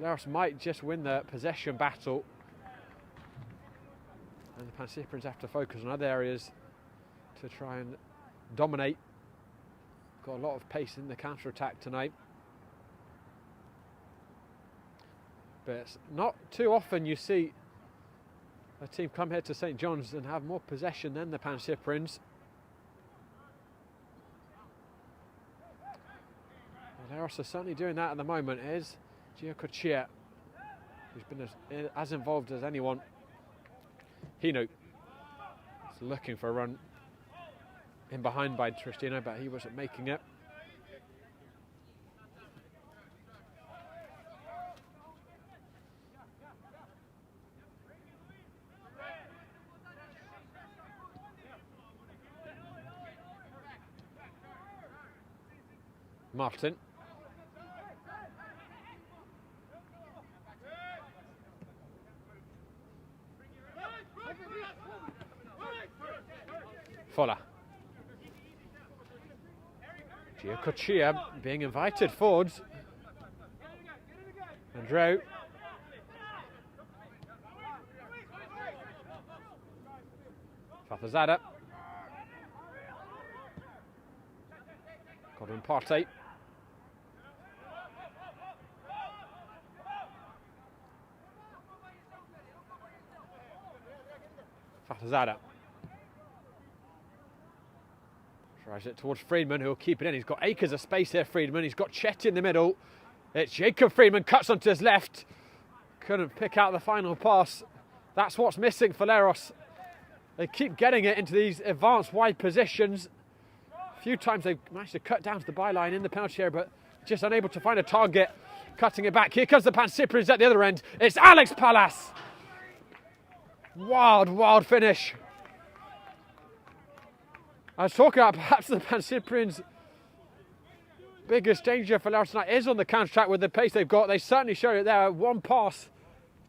Leros might just win the possession battle. And the Pancyprians have to focus on other areas to try and dominate. Got a lot of pace in the counter-attack tonight. But it's not too often you see a team come here to St John's and have more possession than the Pancyprians. Leros are certainly doing that at the moment. Is Giocochia, who's been as involved as anyone. Hino is looking for a run in behind by Tristino, but he wasn't making it. Martin. Fola. Giocochia being invited forwards. Andreu. Fathazada. Godwin Partey. Fathazada. Tries it towards Friedman, who will keep it in. He's got acres of space here, Friedman. He's got Chet in the middle. It's Jacob Friedman, cuts onto his left. Couldn't pick out the final pass. That's what's missing for Leros. They keep getting it into these advanced wide positions. A few times they've managed to cut down to the byline in the penalty area, but just unable to find a target. Cutting it back. Here comes the Pancyprians at the other end. It's Alex Pallas. Wild, wild finish. I was talking about perhaps the Pancyprians' biggest danger for Leros tonight is on the counter-attack with the pace they've got. They certainly showed it there. One pass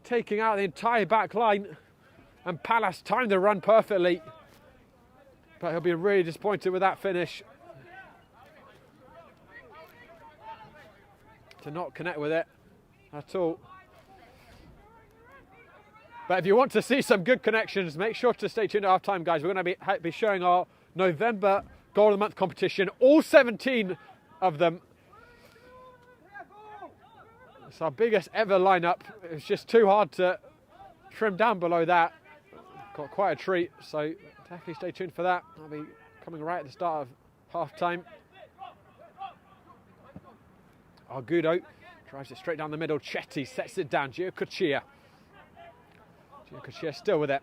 taking out the entire back line, and Pallas timed the run perfectly. But he'll be really disappointed with that finish. To not connect with it at all. But if you want to see some good connections, make sure to stay tuned at half time, guys. We're going to be showing our November Goal of the Month competition, all 17 of them. It's our biggest ever lineup. It's just too hard to trim down below that. Got quite a treat, so definitely stay tuned for that. I'll be coming right at the start of half time. Argudo drives it straight down the middle. Chetty sets it down. Giocochia. Giocochia still with it.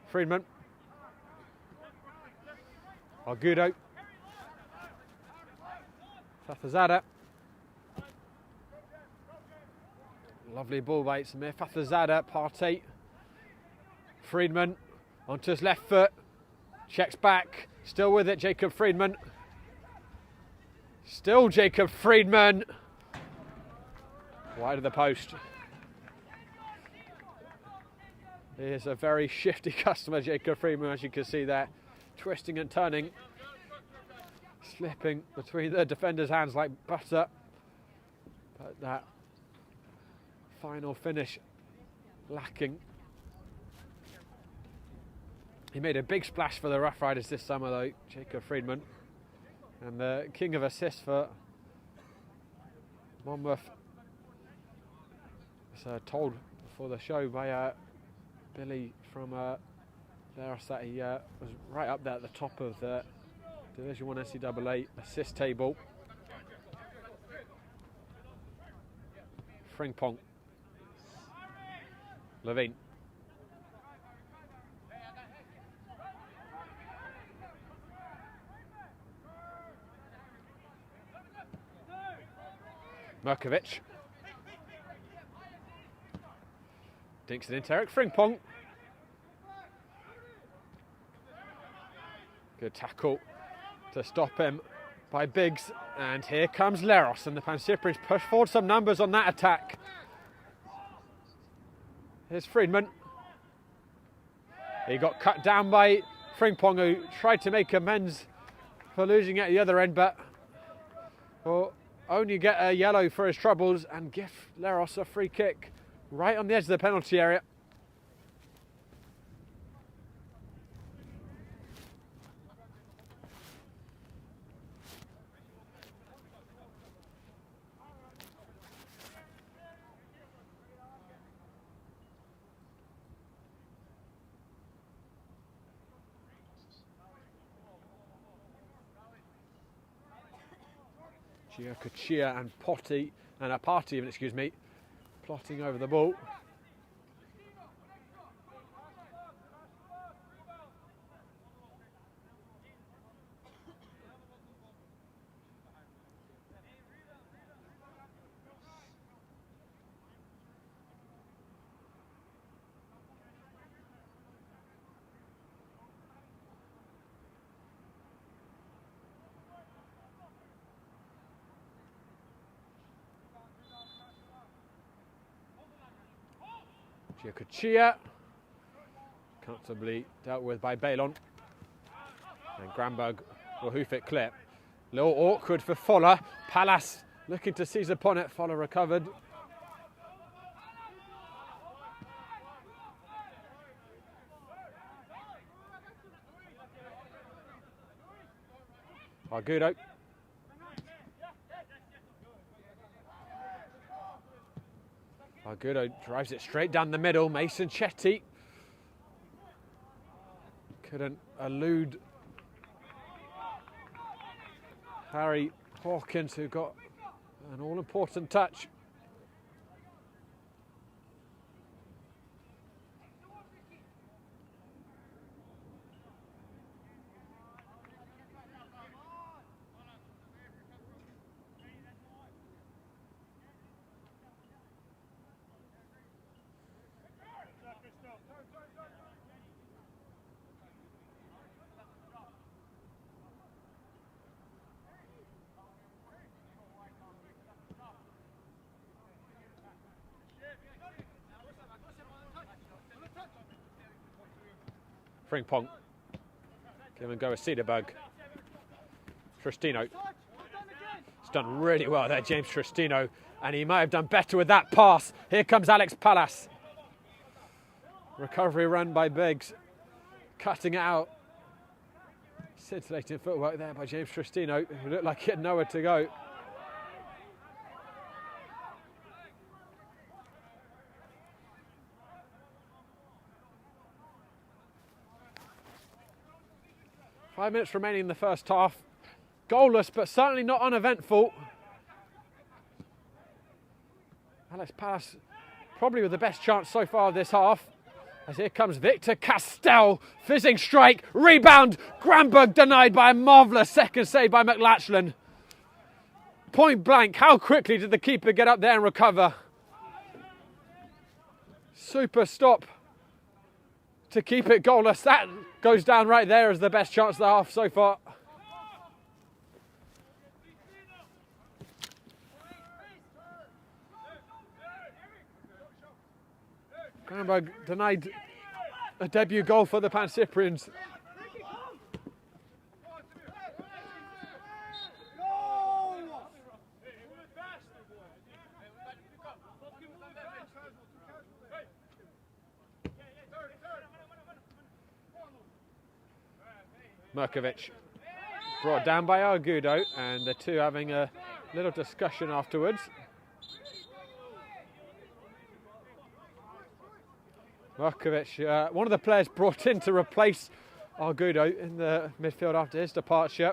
Friedman. Argudo. Fathazada. Lovely ball by Samir Fathazada. Partey. Friedman onto his left foot. Checks back. Still with it, Jacob Friedman. Still Jacob Friedman. Wide of the post. He is a very shifty customer, Jacob Friedman, as you can see there. Twisting and turning. slipping between the defender's hands like butter. But that final finish lacking. He made a big splash for the Rough Riders this summer though, Jacob Friedman. And the king of assists for Monmouth. It's told before the show by Billy from Leros that he was right up there at the top of the Division 1 NCAA assist table. Frimpong. Levine. Merkovic. Dinks it into Eric Frimpong. Good tackle to stop him by Biggs. And here comes Leros, and the Pancyprians push forward some numbers on that attack. Here's Friedman. He got cut down by Frimpong, who tried to make amends for losing at the other end, but will only get a yellow for his troubles and give Leros a free kick right on the edge of the penalty area. Kuchia and Potty, and a party even, excuse me, plotting over the ball. Kuchia, comfortably dealt with by Balon. And Granberg will hoof it clear. A little awkward for Fowler. Palace looking to seize upon it. Fowler recovered. Argudo. Argudo drives it straight down the middle. Mason Chetty couldn't elude Harry Hawkins, who got an all-important touch. Frimpong. Give and go with Cederberg. Tristino. He's done really well there, James Tristino, and he might have done better with that pass. Here comes Alex Pallas. Recovery run by Biggs. Cutting it out. Scintillating footwork there by James Tristino, who looked like he had nowhere to go. Five minutes remaining in the first half. Goalless, but certainly not uneventful. Alex Pallas probably with the best chance so far of this half. As here comes Victor Castell. Fizzing strike. Rebound. Granberg denied by a marvellous second save by McLachlan. Point blank. How quickly did the keeper get up there and recover? Super stop to keep it goalless. That goes down right there as the best chance of the half so far. Granberg denied a debut goal for the Pancyprians. Merkovic brought down by Argudo, and the two having a little discussion afterwards. Merkovic, one of the players brought in to replace Argudo in the midfield after his departure.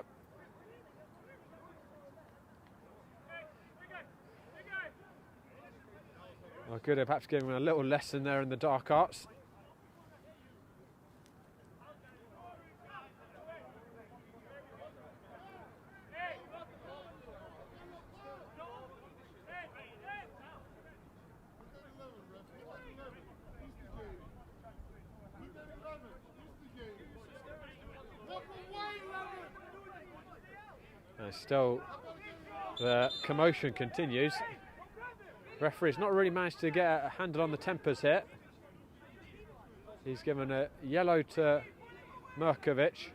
Argudo perhaps giving him a little lesson there in the dark arts. And still, the commotion continues. Referee's not really managed to get a handle on the tempers here. He's given a yellow to Merkovic.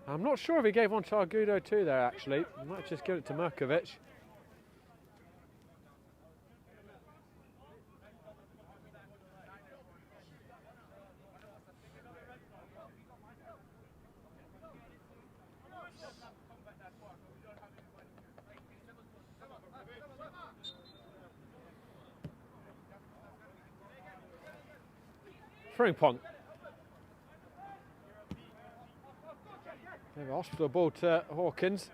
I'm not sure if he gave one to Argudo too there, actually. He might just give it to Merkovic. Frimpong. Maybe hospital ball to Hawkins.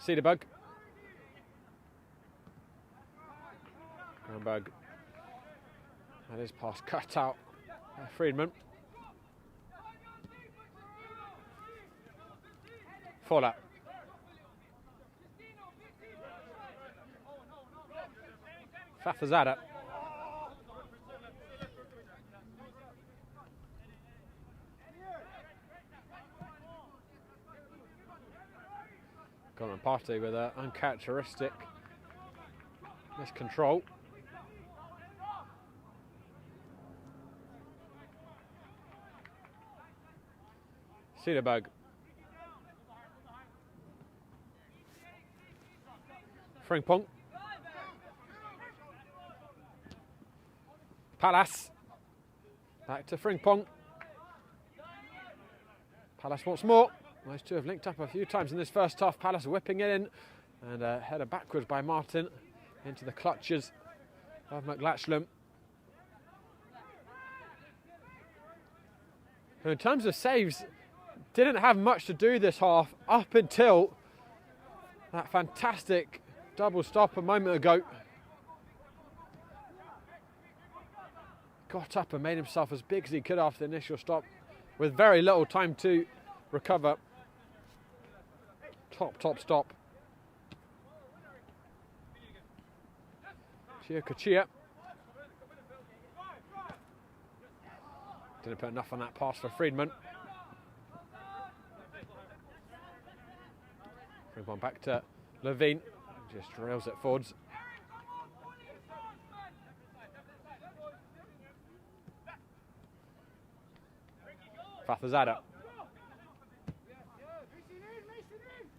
Cederberg. Granberg. That is pass cut out by Friedman. Fola. Fafazada. Goran Partey with an uncharacteristic miscontrol. Cederberg. Frimpong. Palace. Back to Frimpong. Palace once more. Those two have linked up a few times in this first half. Palace whipping it in, and a header backwards by Martin into the clutches of McLachlan, who in terms of saves didn't have much to do this half up until that fantastic double stop a moment ago. Got up and made himself as big as he could after the initial stop with very little time to recover. Top stop. Chia. Didn't put enough on that pass for Friedman. Friedman back to Levine. Just rails it forwards. Fafazada.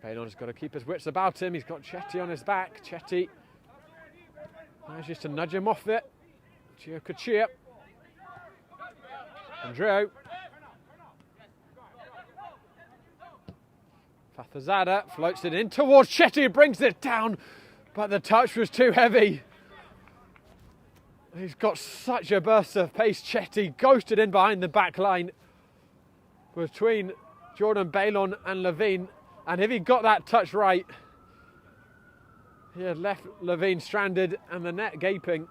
Baylon's got to keep his wits about him. He's got Chetty on his back. Chetty manages to nudge him off it. Chia. Andreu. Fafazada floats it in towards Chetty, brings it down, but the touch was too heavy. He's got such a burst of pace. Chetty ghosted in behind the back line between Jordan Baylon and Levine. And if he got that touch right, he had left Levine stranded and the net gaping.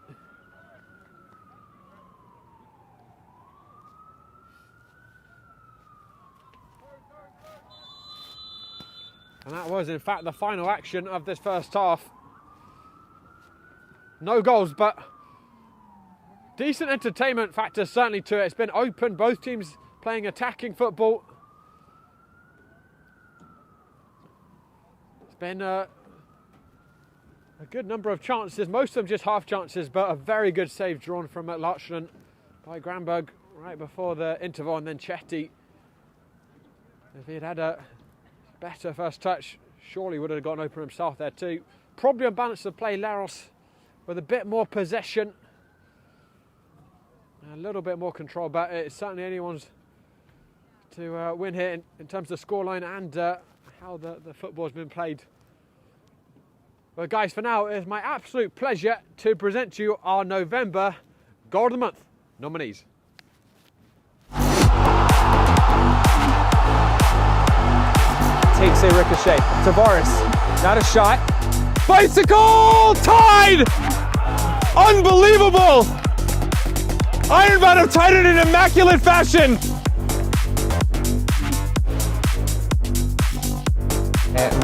And that was, in fact, the final action of this first half. No goals, but decent entertainment factor certainly to it. It's been open, both teams playing attacking football. Been a good number of chances, most of them just half chances, but a very good save drawn from McLachlan by Granberg right before the interval, and then Chetty If he'd had a better first touch, surely would have gotten open himself there too. Probably on balance of play, Leros with a bit more possession. A little bit more control, but it's certainly anyone's to win here in terms of the scoreline and how the football's been played. But guys, for now, it's my absolute pleasure to present to you our November Goal of the Month nominees. Takes a ricochet. Tavares, not a shot. Bicycle! Tied! Unbelievable! Ironbound have tied it in immaculate fashion.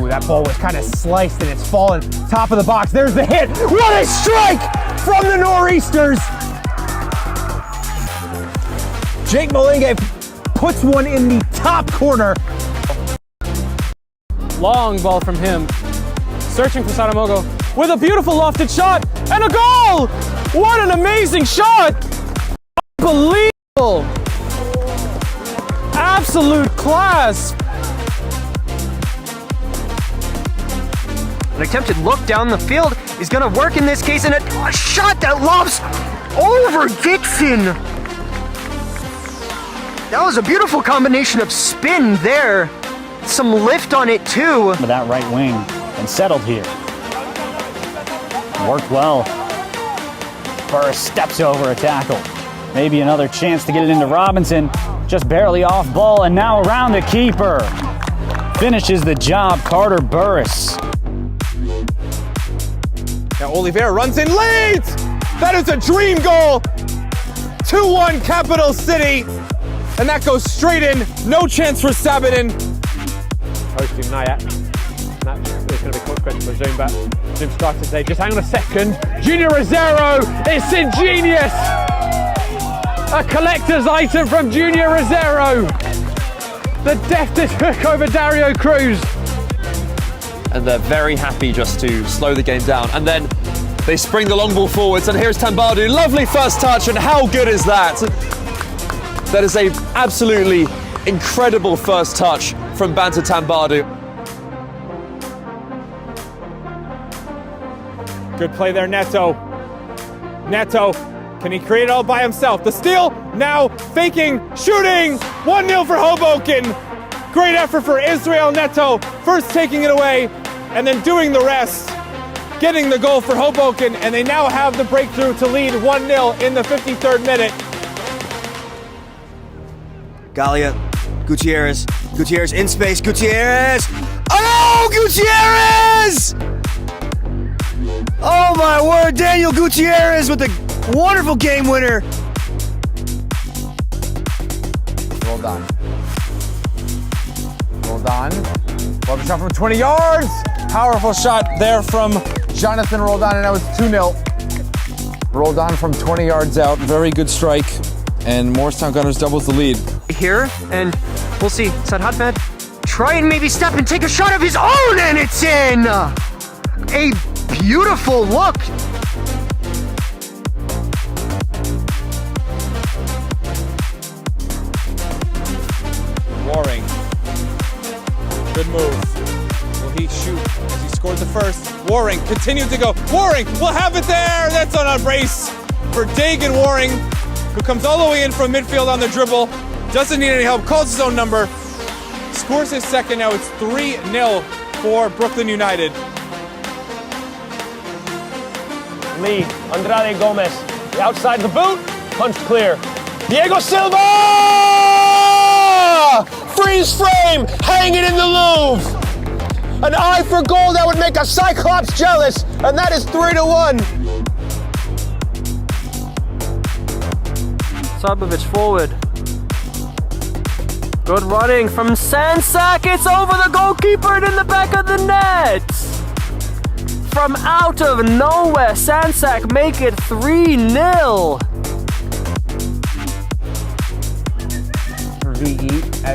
Ooh, that ball was kind of sliced and it's fallen top of the box. There's the hit. What a strike from the Nor'easters! Jake Molingue puts one in the top corner. Long ball from him. Searching for Sadamogo with a beautiful lofted shot and a goal! What an amazing shot! Unbelievable! Absolute class! An attempted look down the field is going to work in this case, and a shot that lobs over Dixon. That was a beautiful combination of spin there. Some lift on it too. With that right wing and settled here. Worked well. Burris steps over a tackle. Maybe another chance to get it into Robinson. Just barely off ball and now around the keeper. Finishes the job, Carter Burris. Now Oliveira runs in late! That is a dream goal! 2-1 Capital City! And that goes straight in. No chance for Sabatin. Hosting Naya. That's going to be consequence for Zoom, but Zoom started today. Just hang on a second. Junior Rosero, it's ingenious! A collector's item from Junior Rosero. The deftest hook over Dario Cruz. And they're very happy just to slow the game down. And then they spring the long ball forwards, and here's Tambadu. Lovely first touch, and how good is that? That is a absolutely incredible first touch from Banta Tambadu. Good play there, Neto. Neto, can he create it all by himself? The steal, now faking, shooting, 1-0 for Hoboken. Great effort for Israel Neto, first taking it away and then doing the rest, getting the goal for Hoboken, and they now have the breakthrough to lead 1-0 in the 53rd minute. Galia, Gutierrez in space, Gutierrez! Oh, Gutierrez! Oh my word, Daniel Gutierrez with a wonderful game winner. Roldan. Love a shot from 20 yards. Powerful shot there from Jonathan Roldan, and that was 2-0. Roldan from 20 yards out. Very good strike. And Morristown Gunners doubles the lead. Here, and we'll see. Sadhatmed try and maybe step and take a shot of his own, and it's in! A beautiful look. Waring. Good move. Will he shoot as he scored the first? Waring continued to go. Waring will have it there. That's on a brace for Dagan Waring, who comes all the way in from midfield on the dribble. Doesn't need any help. Calls his own number. Scores his second. Now it's 3-0 for Brooklyn United. Lee, Andrade Gomez, the outside of the boot, punched clear. Diego Silva! Freeze frame, hanging in the Louvre. An eye for goal that would make a Cyclops jealous, and that is 3-1. Sabovic forward. Good running from Sansak. It's over the goalkeeper and in the back of the net. From out of nowhere, Sansak make it 3-0.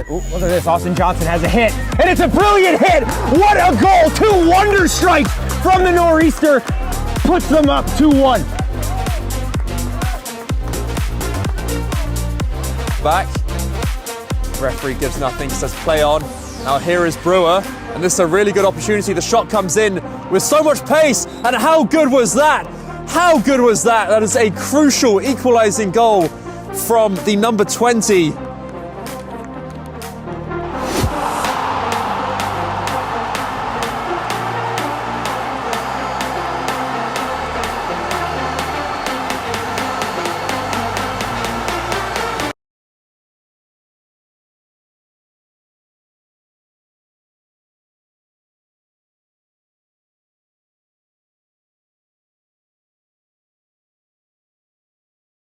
Look at this, Austin Johnson has a hit, and it's a brilliant hit! What a goal! 2 wonder strikes from the Nor'easter, puts them up 2-1. Back. Referee gives nothing, says play on. Now here is Brewer, and this is a really good opportunity. The shot comes in with so much pace, and how good was that? How good was that? That is a crucial equalising goal from the number 20.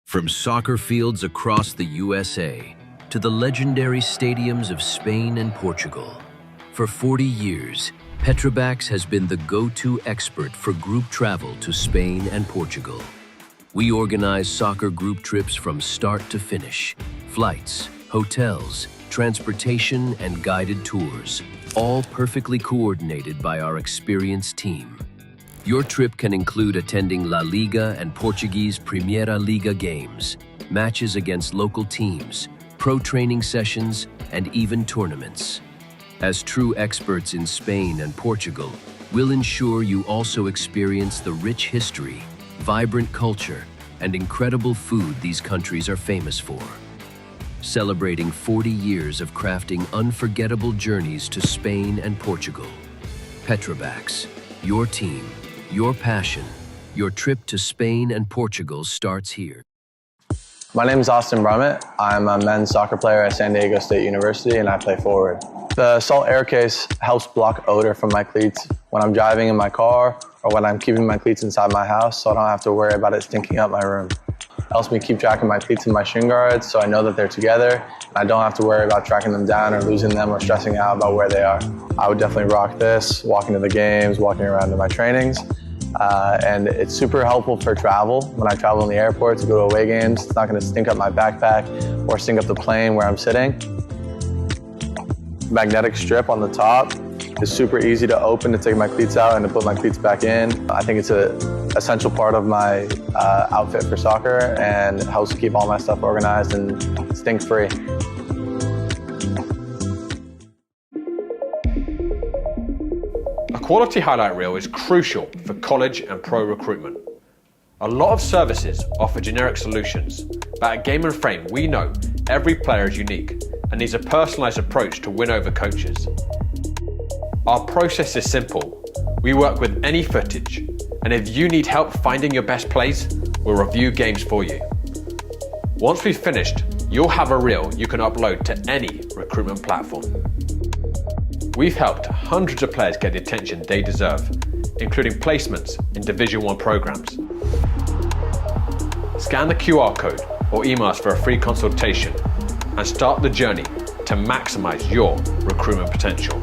From soccer fields across the USA to the legendary stadiums of Spain and Portugal, for 40 years, Petrobax has been the go-to expert for group travel to Spain and Portugal. We organize soccer group trips from start to finish, flights, hotels, transportation, and guided tours, all perfectly coordinated by our experienced team. Your trip can include attending La Liga and Portuguese Primeira Liga games, matches against local teams, pro training sessions, and even tournaments. As true experts in Spain and Portugal, we'll ensure you also experience the rich history, vibrant culture, and incredible food these countries are famous for. Celebrating 40 years of crafting unforgettable journeys to Spain and Portugal. Petrobax, your team, your passion, your trip to Spain and Portugal starts here. My name is Austin Brummett. I'm a men's soccer player at San Diego State University and I play forward. The salt air case helps block odor from my cleats when I'm driving in my car or when I'm keeping my cleats inside my house, so I don't have to worry about it stinking up my room. It helps me keep track of my cleats and my shin guards so I know that they're together and I don't have to worry about tracking them down or losing them or stressing out about where they are. I would definitely rock this, walking to the games, walking around to my trainings. And it's super helpful for travel. When I travel in the airport to go to away games, it's not going to stink up my backpack or stink up the plane where I'm sitting. Magnetic strip on the top is super easy to open to take my cleats out and to put my cleats back in. I think it's an essential part of my outfit for soccer and helps keep all my stuff organized and stink-free. A quality highlight reel is crucial for college and pro recruitment. A lot of services offer generic solutions, but at Game & Frame we know every player is unique and needs a personalised approach to win over coaches. Our process is simple. We work with any footage, and if you need help finding your best plays, we'll review games for you. Once we've finished, you'll have a reel you can upload to any recruitment platform. We've helped hundreds of players get the attention they deserve, including placements in Division 1 programs. Scan the QR code or email us for a free consultation and start the journey to maximize your recruitment potential.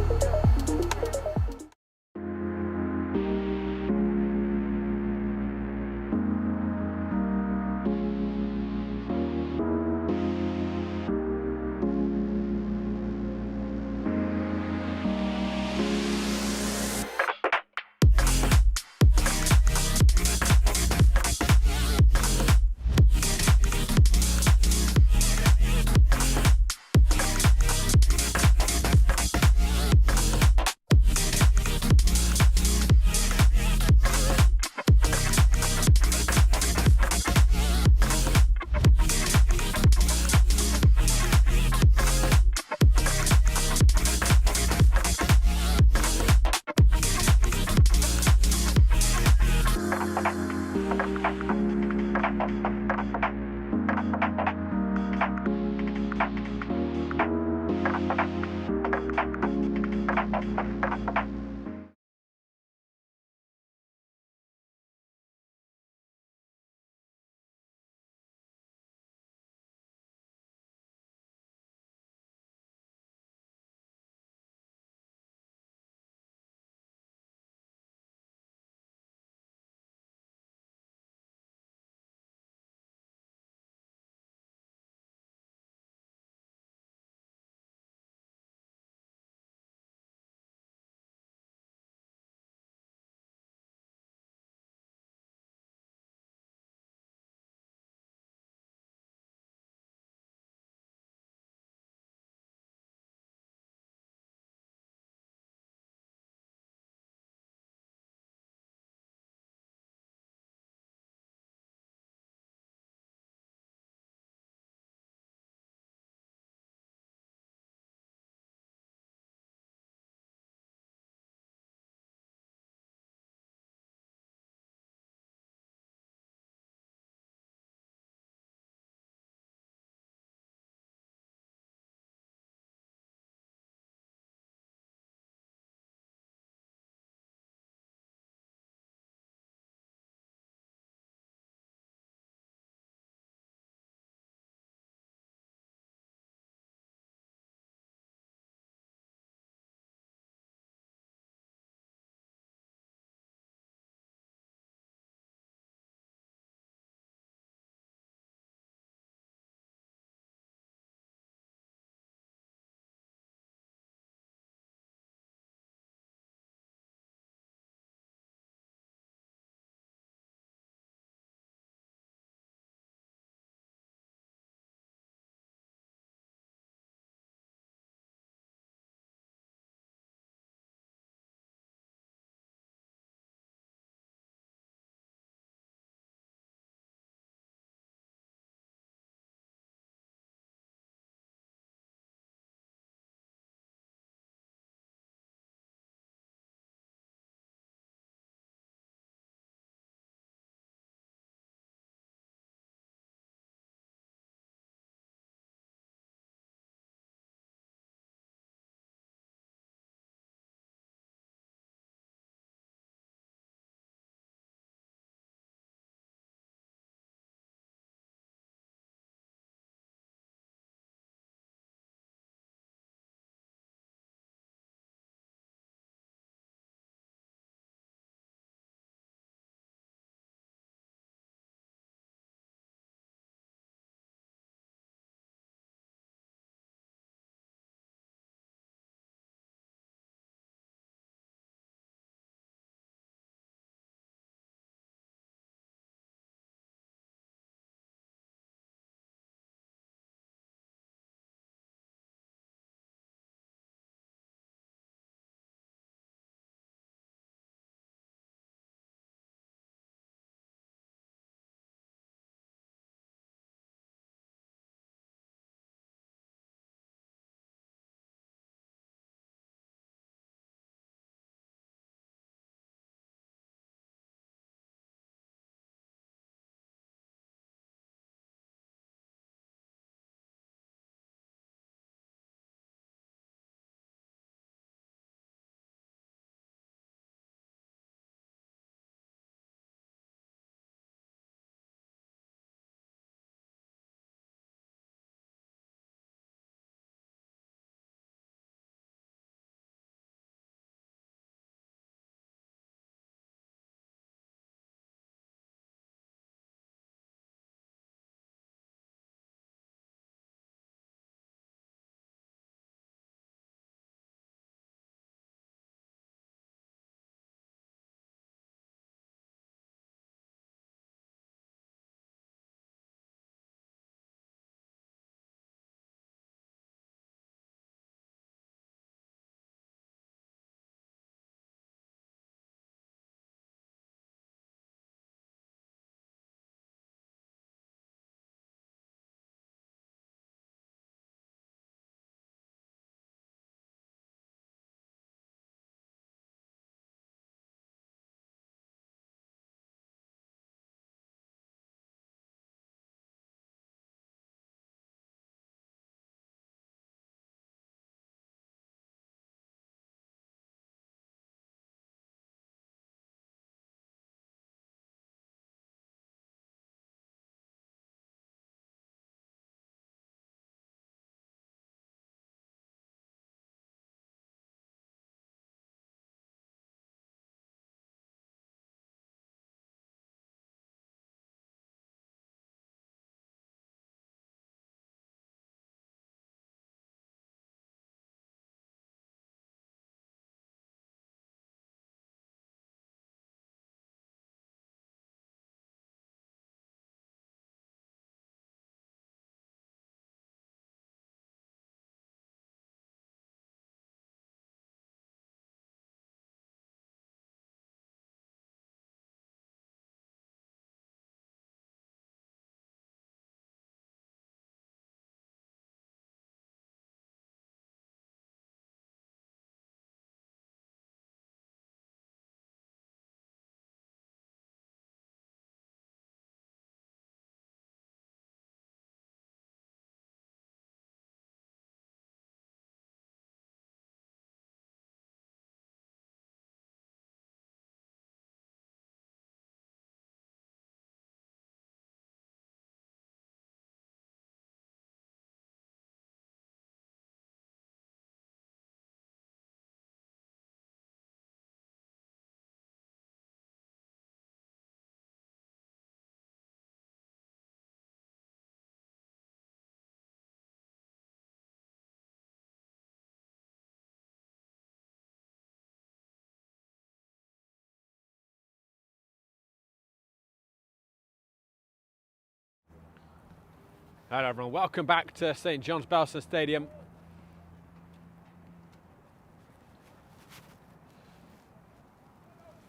Hello everyone, welcome back to St John's Belson Stadium.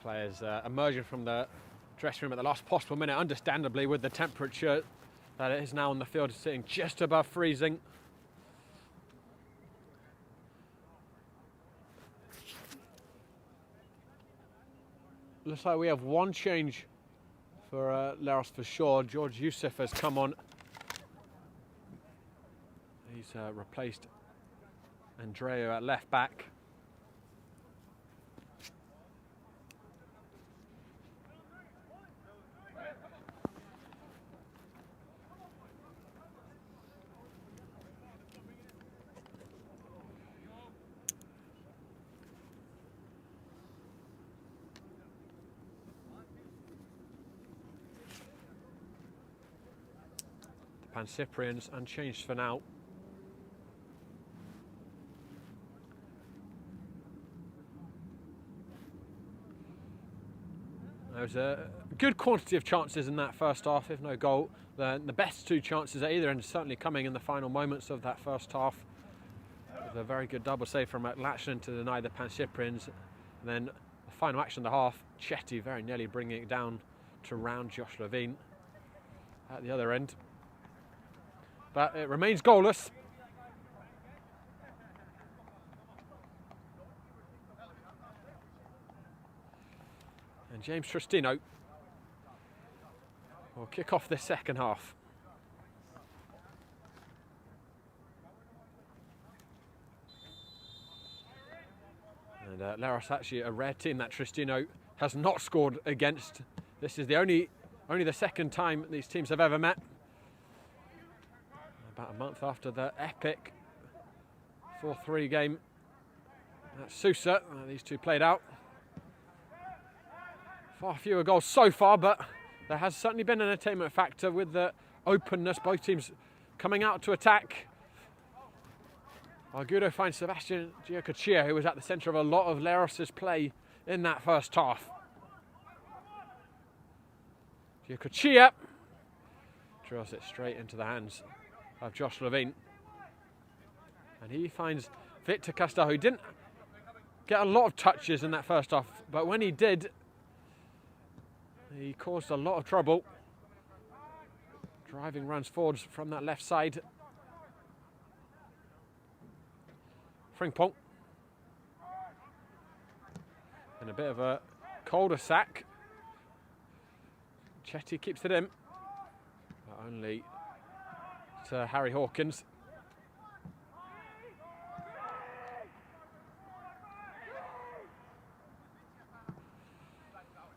Players emerging from the dressing room at the last possible minute, understandably with the temperature that it is now on the field, sitting just above freezing. Looks like we have one change for Leros for sure. George Youssef has come on. He's replaced Andreu at left back. The Pancyprians unchanged for now. There was a good quantity of chances in that first half, if no goal. The best two chances at either end certainly coming in the final moments of that first half. With a very good double save from Latchland to deny the Pancyprians. And then the final action of the half, Chetty very nearly bringing it down to round Josh Levine at the other end. But it remains goalless. And James Tristino will kick off the second half. And Leros actually a rare team that Tristino has not scored against. This is the only the second time these teams have ever met. About a month after the epic 4-3 game at Susa, these two played out. Far fewer goals so far, but there has certainly been an entertainment factor with the openness, both teams coming out to attack. Argudo finds Sebastian Giacochia, who was at the centre of a lot of Leros' play in that first half. Giacochia drills it straight into the hands of Josh Levine. And he finds Victor Castel, who didn't get a lot of touches in that first half, but when he did, he caused a lot of trouble. Driving runs forwards from that left side. Frimpong. And a bit of a cul-de-sac. Chetty keeps it in, but only to Harry Hawkins.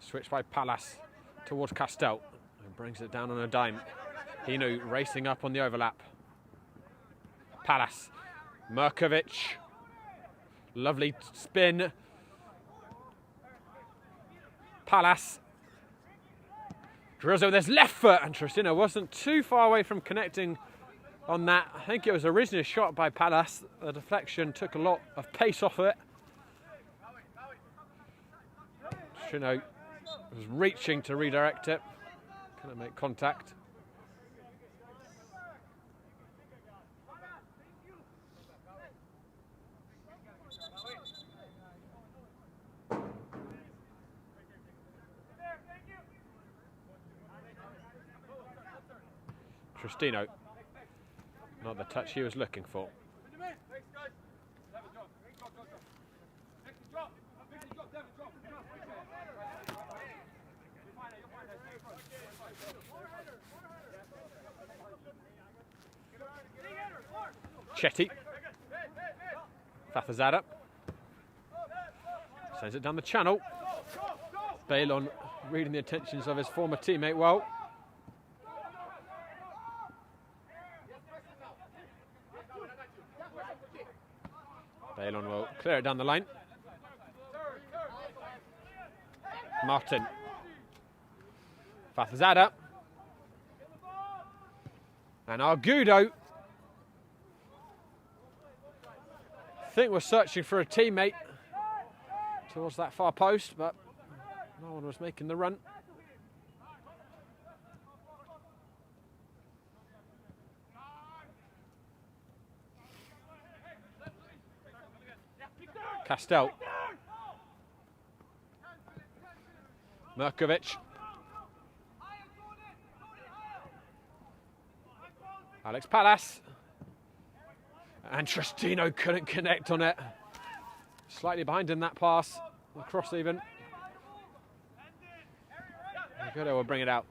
Switch by Pallas towards Castel, who brings it down on a dime. Hinu racing up on the overlap. Pallas, Merkovic, lovely spin. Pallas drills over this left foot, and Tristino wasn't too far away from connecting on that. I think it was originally a shot by Pallas. The deflection took a lot of pace off of it. Tristino was reaching to redirect it. Couldn't make contact. Tristino, not the touch he was looking for. Chetty. Fathazada. Sends it down the channel. Balon reading the intentions of his former teammate well. Balon will clear it down the line. Martin. Fathazada. And Argudo, I think we're searching for a teammate towards that far post, but no one was making the run. Castell. Merkovic. Alex Pallas. And Tristino couldn't connect on it. Slightly behind in that pass. Across even. Agudo will bring it out.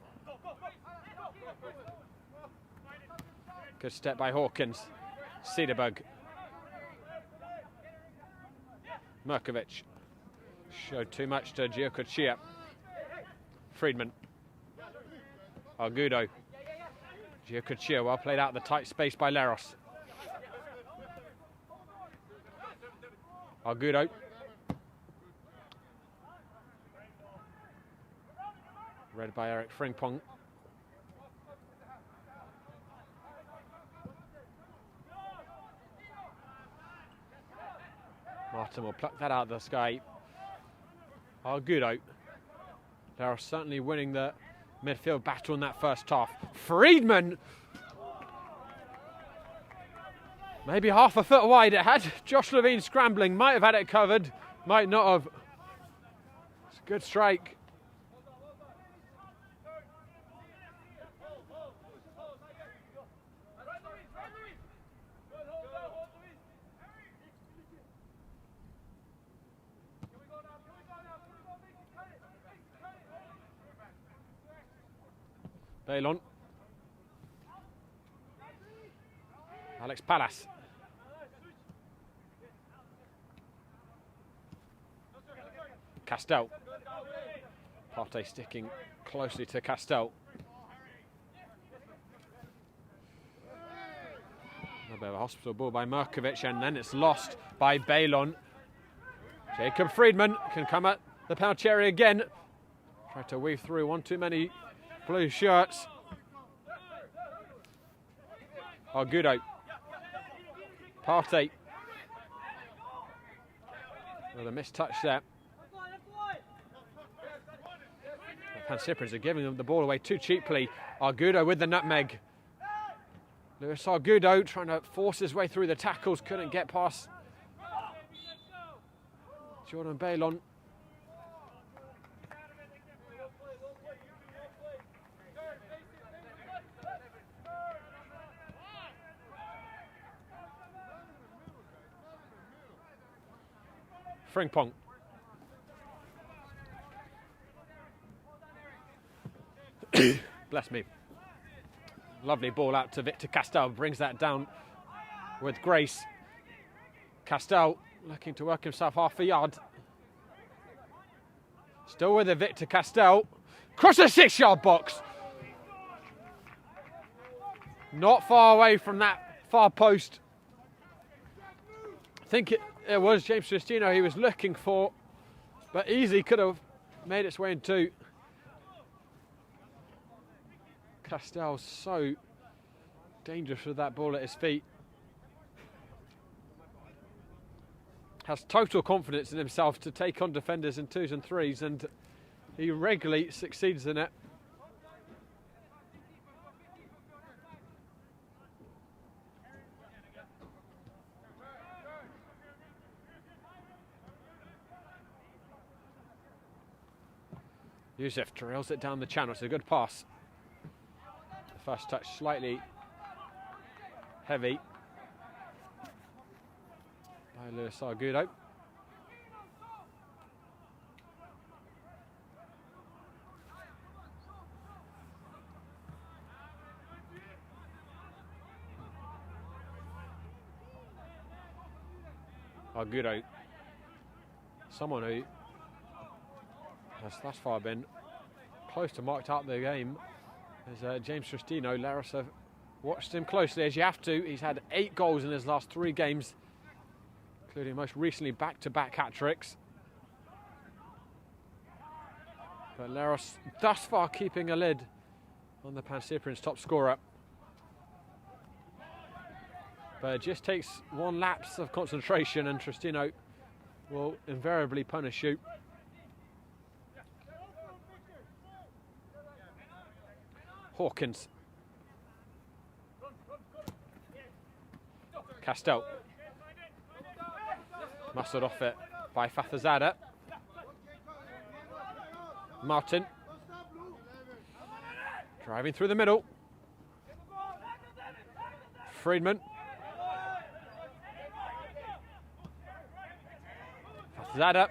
Good step by Hawkins. Cederberg. Merkovic. Showed too much to Giocochia. Friedman. Argudo. Giocochia well played out of the tight space by Leros. Argudo. Read by Eric Frimpong. Martin will pluck that out of the sky. Argudo. They're certainly winning the midfield battle in that first half. Friedman! Maybe half a foot wide. It had Josh Levine scrambling. Might have had it covered. Might not have. It's a good strike. Bailon. Alex Pallas. Castell. Partey sticking closely to Castell. A bit of a hospital ball by Merkovic, and then it's lost by Bailon. Jacob Friedman can come at the penalty area again. Try to weave through one too many blue shirts. Argudo. Partey. Well, a missed touch there. Pancyprians are giving them the ball away too cheaply. Argudo with the nutmeg. Luis Argudo trying to force his way through the tackles, couldn't get past Jordan Bailon. Frimpong. Bless me. Lovely ball out to Victor Castell. Brings that down with grace. Castell looking to work himself half a yard. Still with it, Victor Castell. Cross the 6-yard box. Not far away from that far post. I think it was James Tristino he was looking for, but easily could have made its way into. Castell's so dangerous with that ball at his feet. Has total confidence in himself to take on defenders in 2s and 3s, and he regularly succeeds in it. Youssef trails it down the channel. It's a good pass. The first touch slightly heavy by Luis Argudo. Argudo, someone who has thus far been close to marked out the game, as James Tristino. Leros have watched him closely, as you have to. He's had 8 goals in his last 3 games, including most recently back-to-back hat-tricks. But Leros thus far keeping a lid on the Pancyprian's top scorer. But it just takes one lapse of concentration and Tristino will invariably punish you. Hawkins. Castell. Muscled off it by Fathazada. Martin. Driving through the middle. Friedman. Fathazada.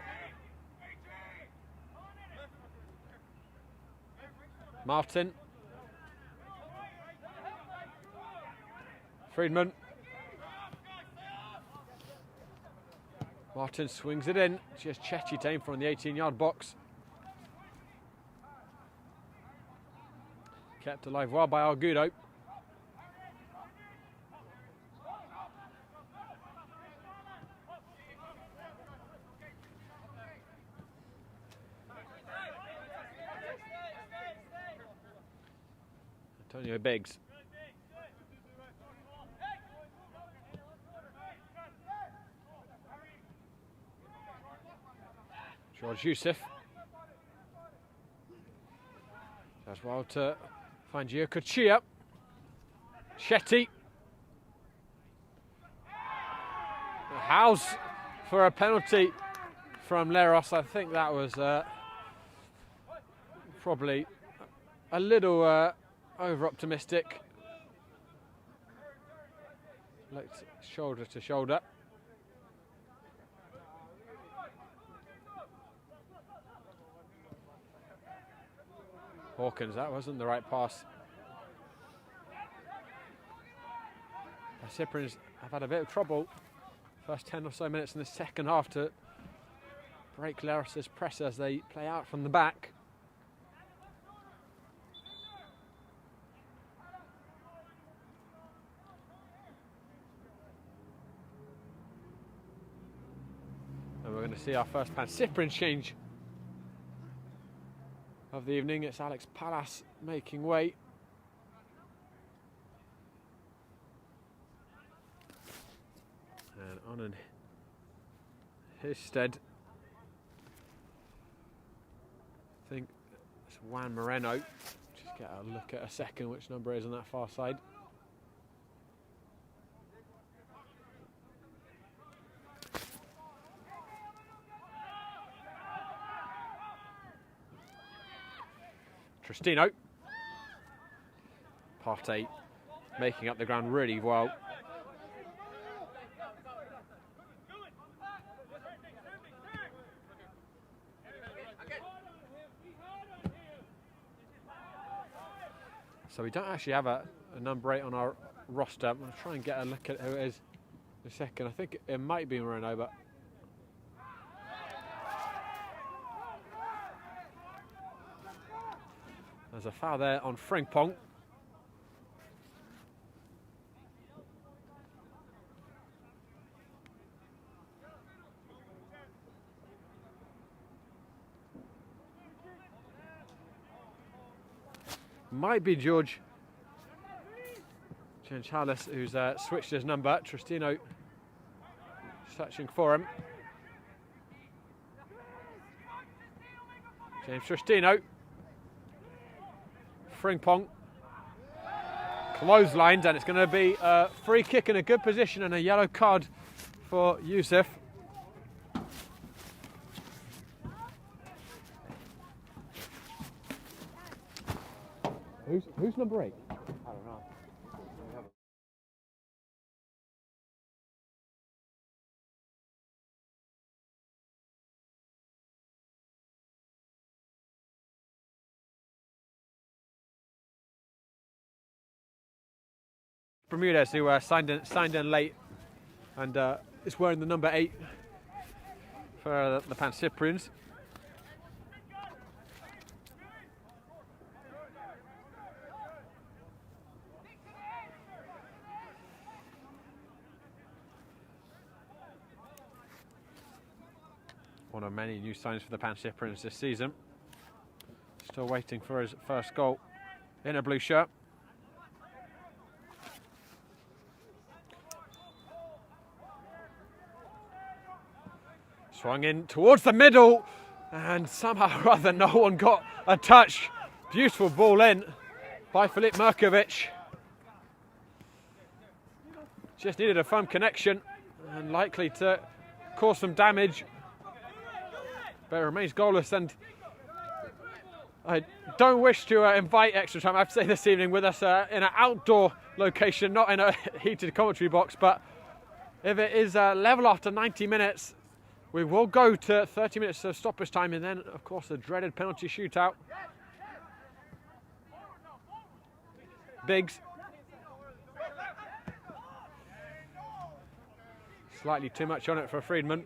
Martin. Friedman. Martin swings it in. Just Chechi aim from the 18-yard box. Kept alive well by Argudo. Antonio Biggs. George Youssef. Does well to find Gio Cuccia. Shetty. House for a penalty from Leros. I think that was probably a little over-optimistic. Looked shoulder to shoulder. Hawkins, that wasn't the right pass. Pancyprians have had a bit of trouble first 10 or so minutes in the second half to break Leros' press as they play out from the back. And we're going to see our first Pancyprian change of the evening. It's Alex Palas making way. And on in his stead, I think it's Juan Moreno. Just get a look at a second which number is on that far side. Tristino. Partey making up the ground really well. So we don't actually have a number 8 on our roster. I'm going to try and get a look at who it is in a second. I think it might be Moreno, but there's a foul there on Frimpong. Might be George Chanchalis who's switched his number. Tristino searching for him. James Tristino. Frimpong clotheslined, and it's going to be a free kick in a good position and a yellow card for Youssef. Who's number 8? I don't know. Bermudez, who signed in late and is wearing the number 8 for the Pancyprians. One of many new signs for the Pancyprians this season. Still waiting for his first goal in a blue shirt. Swung in towards the middle, and somehow or other no one got a touch. Beautiful ball in by Filip Mirkovic. Just needed a firm connection and likely to cause some damage, but it remains goalless. And I don't wish to invite extra time, I have to say, this evening with us in an outdoor location, not in a heated commentary box. But if it is level after 90 minutes, we will go to 30 minutes of stoppage time, and then, of course, the dreaded penalty shootout. Biggs. Slightly too much on it for Friedman.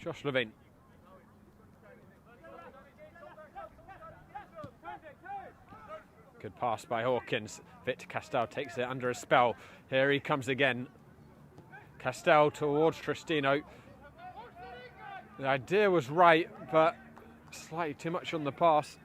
Josh Levine. Good pass by Hawkins. Victor Castell takes it under a spell. Here he comes again. Castell towards Tristino. The idea was right, but slightly too much on the pass.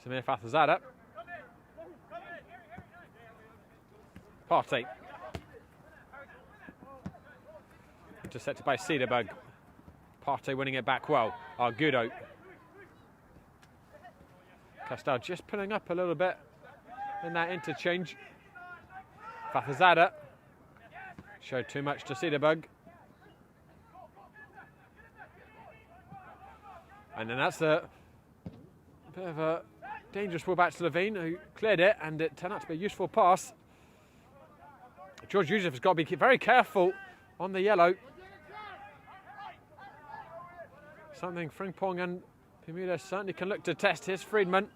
Samir Fathazada. Partey. Intercepted by Cederberg. Partey winning it back well. Argudo. Castell just pulling up a little bit in that interchange. Fathazada showed too much to Cederberg. And then that's a bit of a dangerous ball back to Levine, who cleared it, and it turned out to be a useful pass. George Yusuf has got to be very careful on the yellow. Something Frimpong and Bermuda certainly can look to test. Here's Friedman.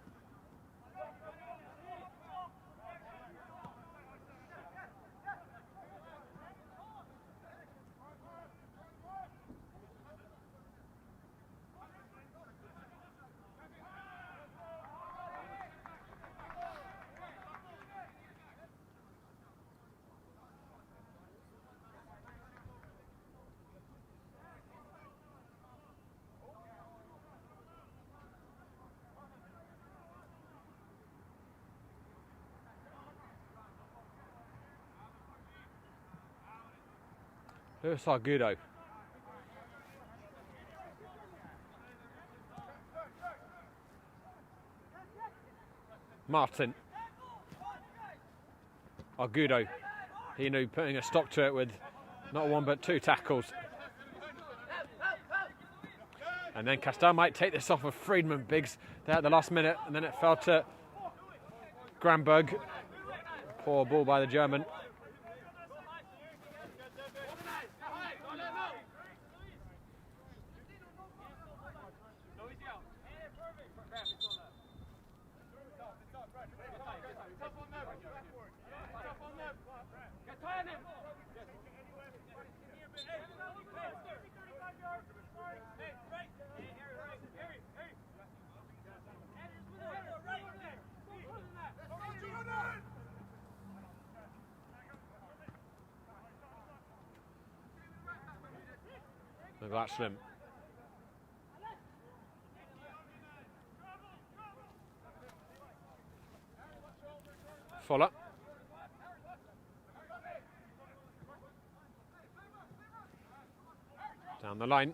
Lewis Argudo. Martin. Argudo. He knew putting a stop to it with not one but two tackles. And then Castell might take this off of Friedman. Biggs there at the last minute, and then it fell to Granberg. Poor ball by the German. McLachlan. Fuller. Down the line.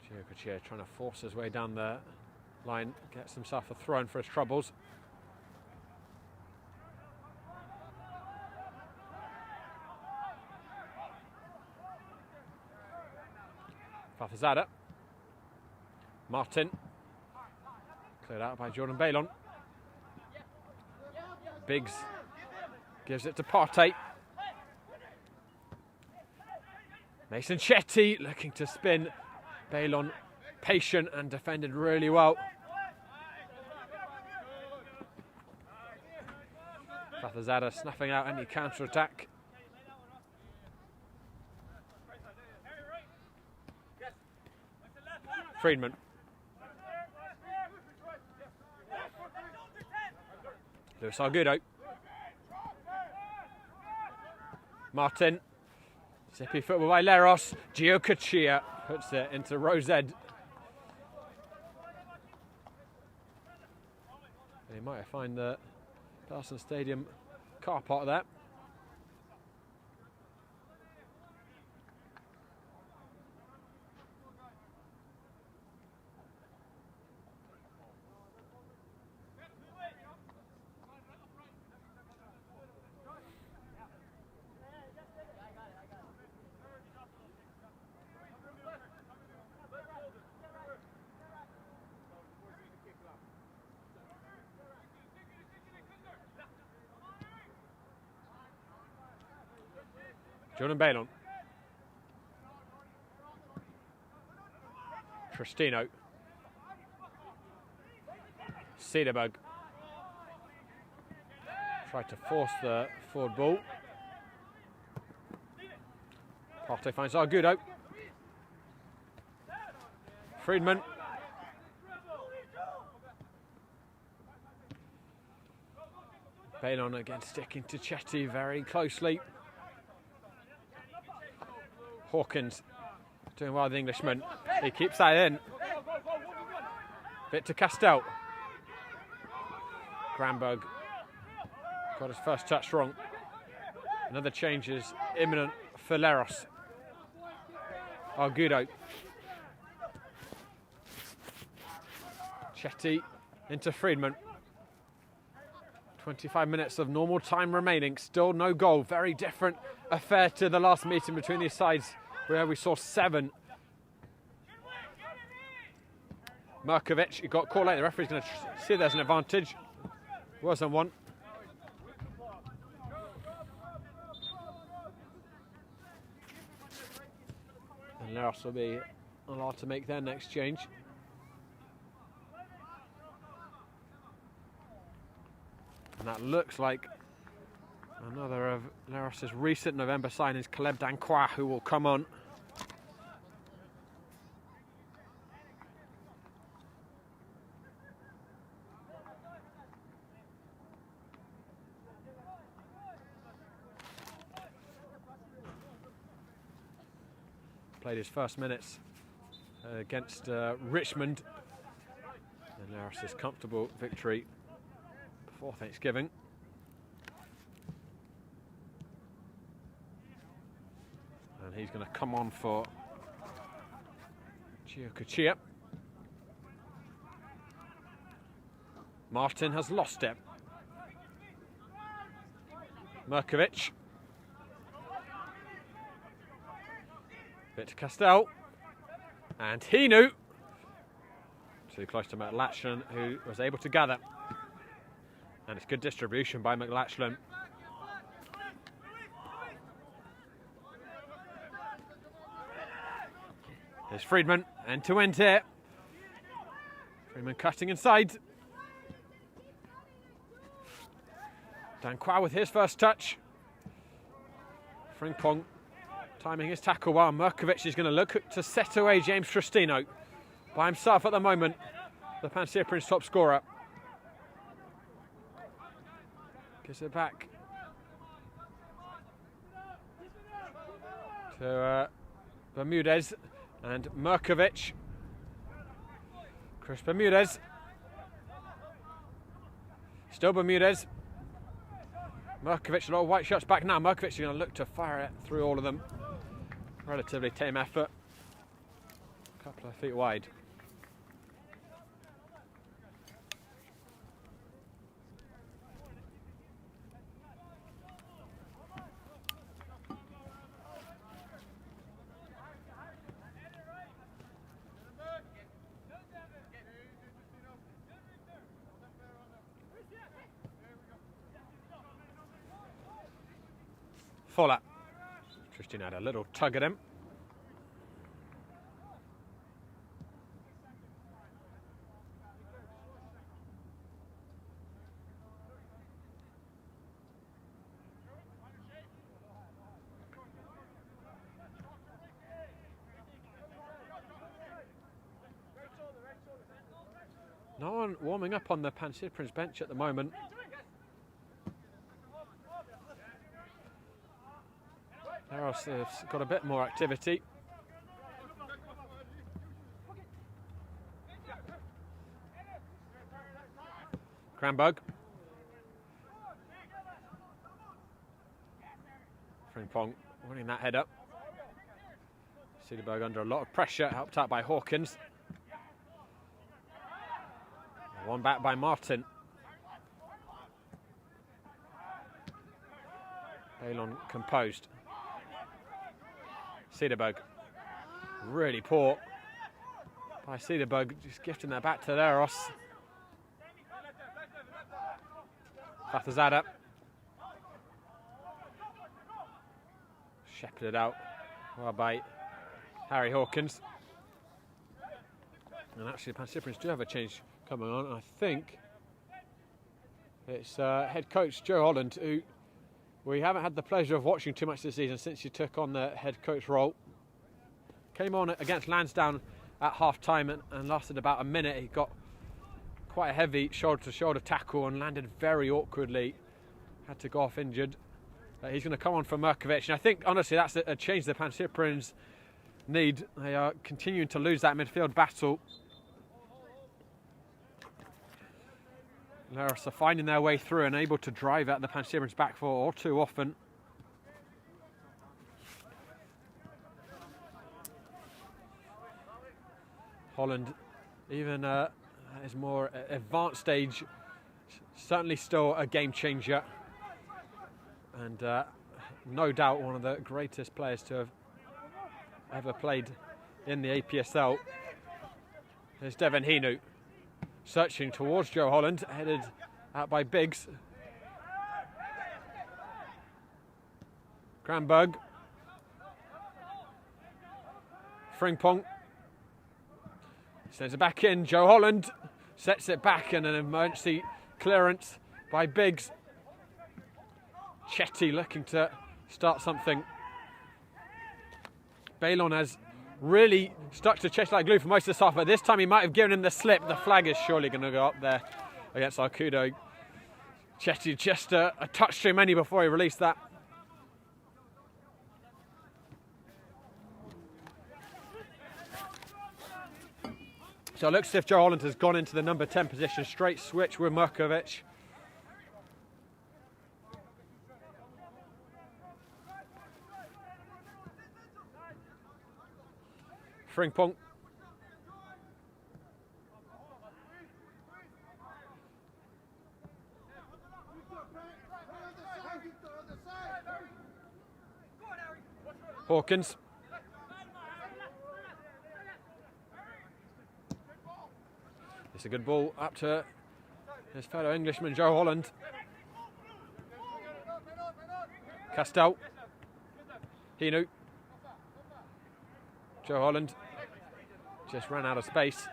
Giocochia trying to force his way down the line, gets himself a throw in for his troubles. Fathazada. Martin. Cleared out by Jordan Bailon. Biggs gives it to Partey. Mason Chetty looking to spin. Bailon patient and defended really well. Fathazada snuffing out any counter-attack. Friedman. Lewis Argudo. Martin. Zippy football by Leros. Gio Kachia puts it into Rosed. He might find the Parsons Stadium car park there. Jordan Balon. Tristino. Cederberg. Tried to force the forward ball. Partey finds Argudo. Friedman. Balon again sticking to Chetty very closely. Hawkins doing well, the Englishman. He keeps that in. Bit to Castell. Granberg got his first touch wrong. Another change is imminent for Leros. Argudo. Chetty into Friedman. 25 minutes of normal time remaining. Still no goal. Very different affair to the last meeting between these sides, where we saw 7. Merkovic, he got caught late. The referee's going to see there's an advantage. Wasn't one. And Leros will be allowed to make their next change. And that looks like another of Leros' recent November signings, Caleb Dancroix, who will come on. Played his first minutes against Richmond. And Leros' comfortable victory before Thanksgiving. And he's going to come on for Gio Kachia. Martin has lost it. Merkovic. Bit to Castell. And he knew. Too close to McLachlan, who was able to gather. And it's good distribution by McLachlan. Here's Friedman, end to end here. Friedman cutting inside. Dancroix with his first touch. Frimpong timing his tackle well. Merkovic is going to look to set away James Tristino. By himself at the moment, the Pancyprian's top scorer. Gives it back to Bermudez and Merkovic. Chris Bermudez. Still Bermudez. Merkovic, a lot of white shots back now. Merkovic is going to look to fire it through all of them. Relatively tame effort. A couple of feet wide. Fuller. Tristan had a little tug at him. warming up on the Pancyprian's bench at the moment. Leros has got a bit more activity. Kramberg. Frimpong winning that head up. Cederberg under a lot of pressure, helped out by Hawkins. One back by Martin. Balon composed. Cederberg. Really poor by Cederberg, just gifting that back to Leros. Fatazada. Shepherded out well by Harry Hawkins. And actually the Pancyprians do have a change coming on. I think it's head coach Joe Holland, who we haven't had the pleasure of watching too much this season since he took on the head coach role. Came on against Lansdowne at half-time and lasted about a minute. He got quite a heavy shoulder-to-shoulder tackle and landed very awkwardly. Had to go off injured. He's going to come on for Merkovic, and I think honestly that's a change the Pancyprians need. They are continuing to lose that midfield battle. Leros are finding their way through and able to drive at the Pancyprians back four all too often. Holland, even at his more advanced stage, certainly still a game changer. And no doubt one of the greatest players to have ever played in the APSL. There's Devin Hinu searching towards Joe Holland, headed out by Biggs. Kramberg. Frimpong. Sends it back in. Joe Holland sets it back and an emergency clearance by Biggs. Chetty looking to start something. Balon has really stuck to Chetty like glue for most of the half, but this time he might have given him the slip. The flag is surely going to go up there against Arcudo. Chetty just a touch too many before he released that. So it looks as if Joe Holland has gone into the number 10 position. Straight switch with Merkovic. Frimpong. Hawkins. It's a good ball up to his fellow Englishman, Joe Holland. Castell. Hinu. Joe Holland just ran out of space.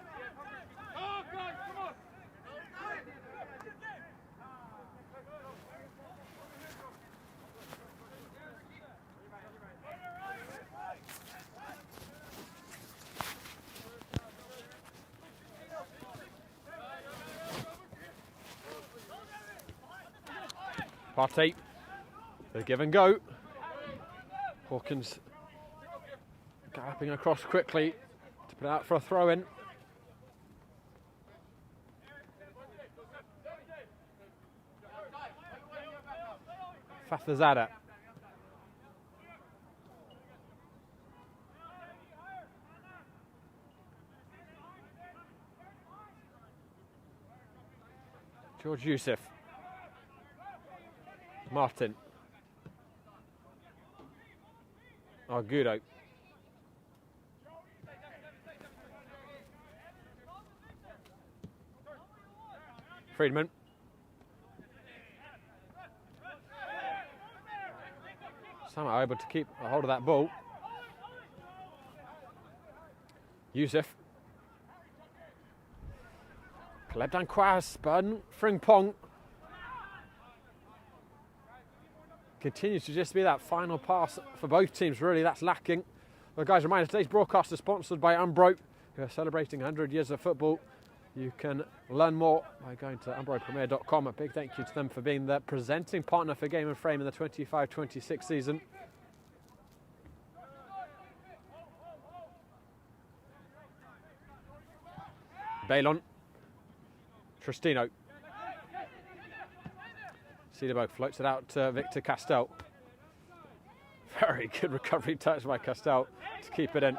Partey, the give and go. Hawkins galloping across quickly to put it out for a throw in. Fatazada. George Youssef. Martin. Argudo. Friedman. Somehow able to keep a hold of that ball. Youssef. Klebdan Kwaz, Burden, Frimpong. Continues to just be that final pass for both teams, really, that's lacking. Well, guys, reminder, today's broadcast is sponsored by Umbro, who are celebrating 100 years of football You can learn more by going to ambropremier.com. A big thank you to them for being the presenting partner for Game and Frame in the 25-26 season. Bailon. Tristino. Cederberg floats it out to Victor Castell. Very good recovery touch by Castell to keep it in.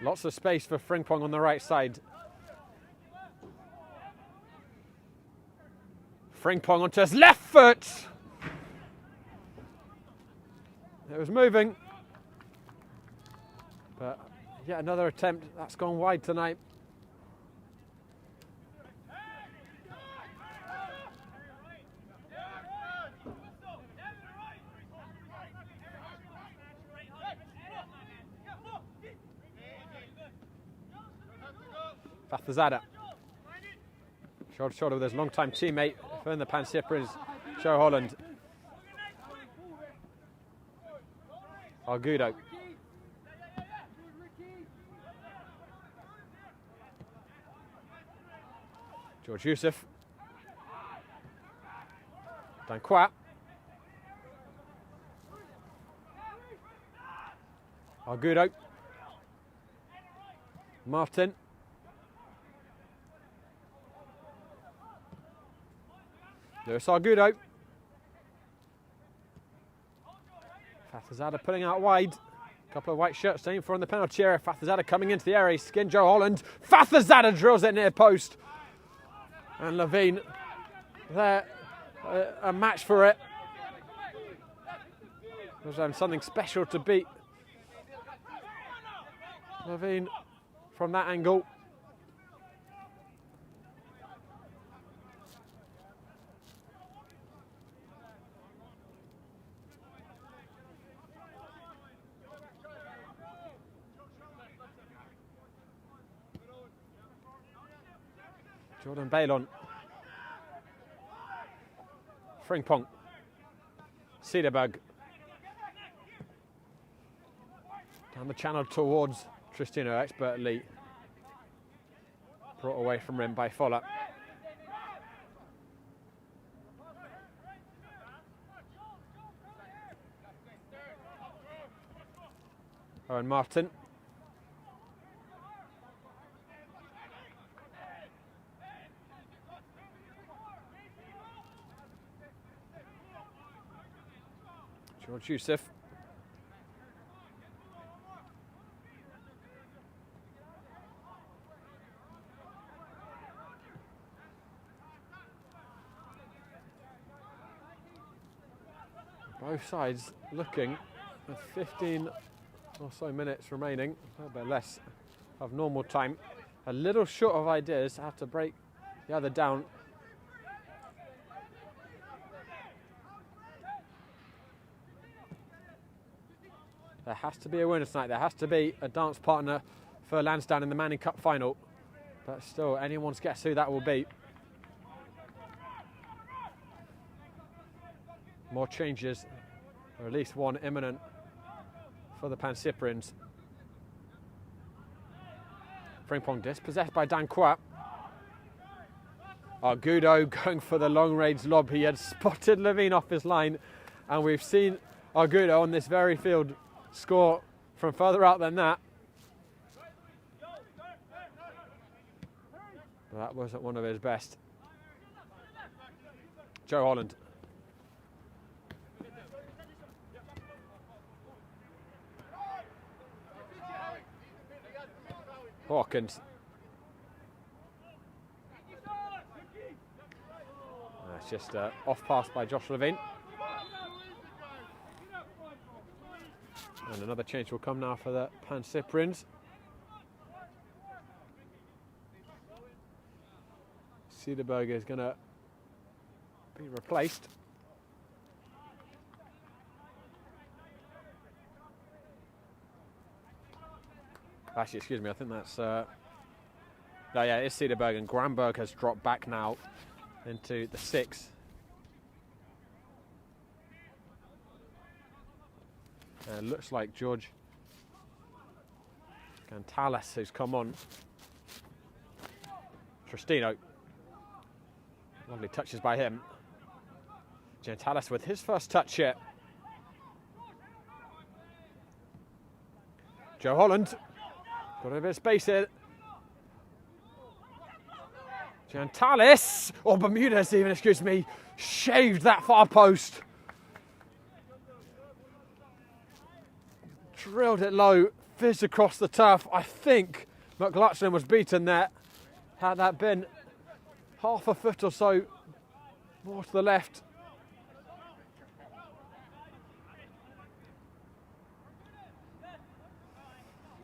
Lots of space for Frimpong on the right side. Frimpong onto his left foot. It was moving. But yet another attempt that's gone wide tonight. Fathazada. Shoulder to shoulder with his long-time teammate from the Pancyprians, Joe Holland. Argudo. George Youssef. Danquat. Argudo. Martin. There's Argudo. Fathazada pulling out wide. A couple of white shirts aiming for in the penalty area. Fathazada coming into the area. Skin Joe Holland. Fathazada drills it near post. And Levine there, a match for it. Was something special to beat Levine from that angle. Jordan Bailon. Frimpong. Cederberg. Down the channel towards Tristino, expertly brought away from rim by Foller. Owen Martin. George Youssef. Both sides looking with 15 or so minutes remaining, a little bit less of normal time. A little short of ideas, have to break the other down. There has to be a winner tonight. There has to be a dance partner for Lansdowne in the Manning Cup final. But still, anyone's guess who that will be. More changes, or at least one imminent for the Pancyprians. Frimpong dispossessed by Danquat. Argudo going for the long range lob. He had spotted Levine off his line, and we've seen Argudo on this very field score from further out than that. But that wasn't one of his best. Joe Holland. Hawkins. That's just off pass by Josh Levine. And another change will come now for the Pancyprians. Cederberg is going to be replaced. Actually, excuse me, I think that's... no, yeah, it's Cederberg, and Granberg has dropped back now into the 6. Looks like George Gonzalez, who's come on. Tristino. Lovely touches by him. Gonzalez with his first touch here. Joe Holland. Got a bit of space here. Gonzalez, or Bermudez even, excuse me, shaved that far post. Drilled it low, fizzed across the turf. I think McLaughlin was beaten there. Had that been half a foot or so more to the left.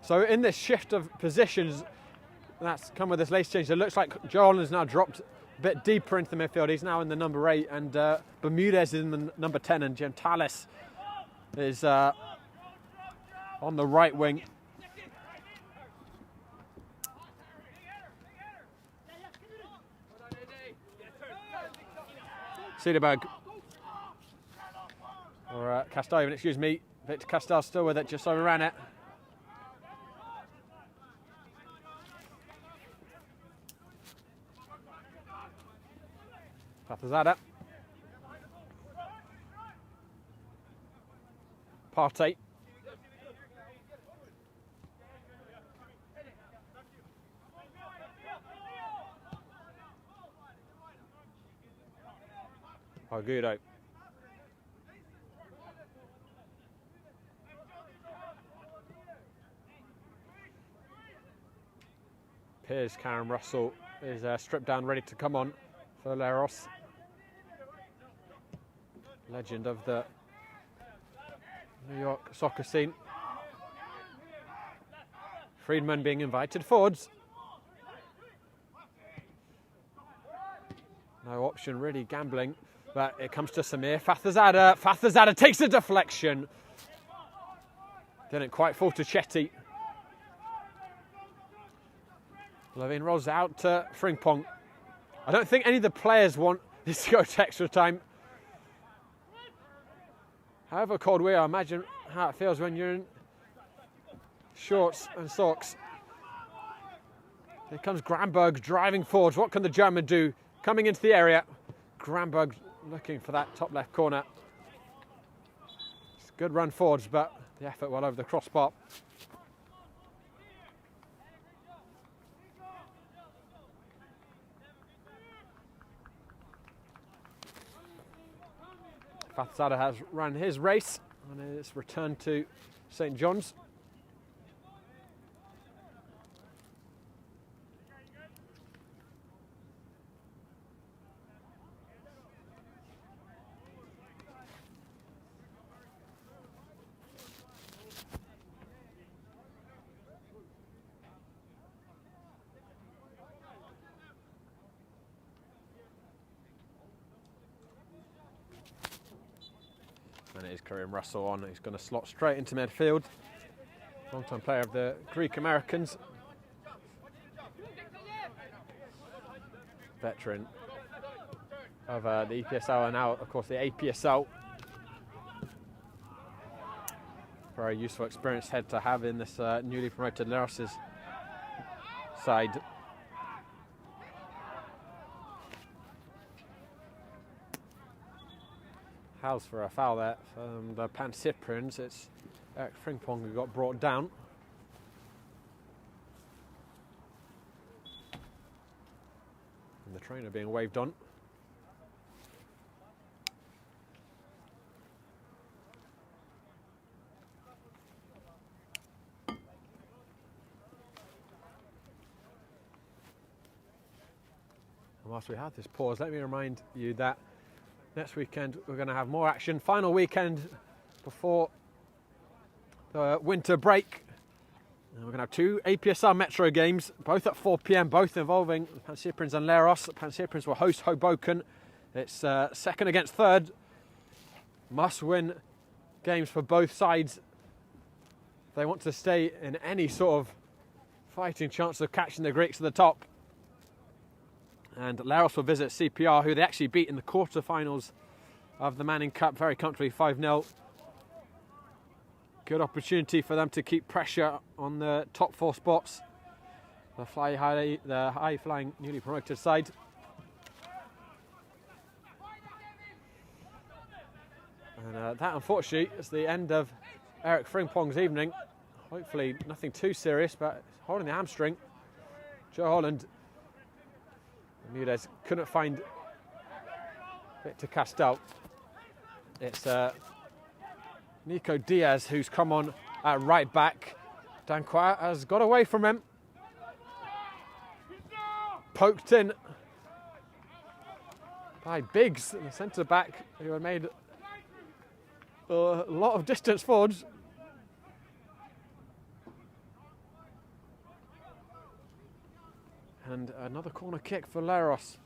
So in this shift of positions that's come with this lace change, it looks like Joe Holland has now dropped a bit deeper into the midfield. He's now in the number 8, and Bermudez is in the number 10, and Gonzalez is on the right wing. Cederberg, or Castel even, excuse me. Victor Castel still with it, just overran it. Fatazada. Partey. Argudo. Piers, Karen Russell is stripped down, ready to come on for Leros. Legend of the New York soccer scene. Friedman being invited forwards. No option really, gambling. But it comes to Samir Fatazada. Fatazada takes the deflection. Didn't quite fall to Chetty. Levine rolls out to Frimpong. I don't think any of the players want this to go to extra time. However cold we are, imagine how it feels when you're in shorts and socks. Here comes Gramberg driving forwards. What can the German do? Coming into the area. Gramberg looking for that top left corner. It's a good run forwards, but the effort well over the crossbar. Fatazada has run his race and is returned to St. John's. And it is Karim Russell on. He's going to slot straight into midfield. Long-time player of the Greek Americans. Veteran of the EPSL and now, of course, the APSL. Very useful experience head to have in this newly promoted Leros' side. House for a foul there from the Pancyprians. It's Eric Frimpong who got brought down. And the trainer being waved on. And whilst we have this pause, let me remind you that next weekend we're going to have more action. Final weekend before the winter break. And we're going to have 2 APSL Metro games, both at 4 p.m, both involving Pancyprians and Leros. Pancyprians will host Hoboken. It's second against third. Must-win games for both sides. They want to stay in any sort of fighting chance of catching the Greeks at the top. And Leros will visit CPR, who they actually beat in the quarterfinals of the Manning Cup very comfortably, 5-0. Good opportunity for them to keep pressure on the top 4 spots. The high-flying, newly promoted side. And that, unfortunately, is the end of Eric Frimpong's evening. Hopefully nothing too serious, but holding the hamstring. Joe Holland. Bermudez couldn't find a bit to cast out. It's Nico Diaz who's come on at right back. Danquois has got away from him. Poked in by Biggs, the centre back, who had made a lot of distance forwards. And another corner kick for Leros.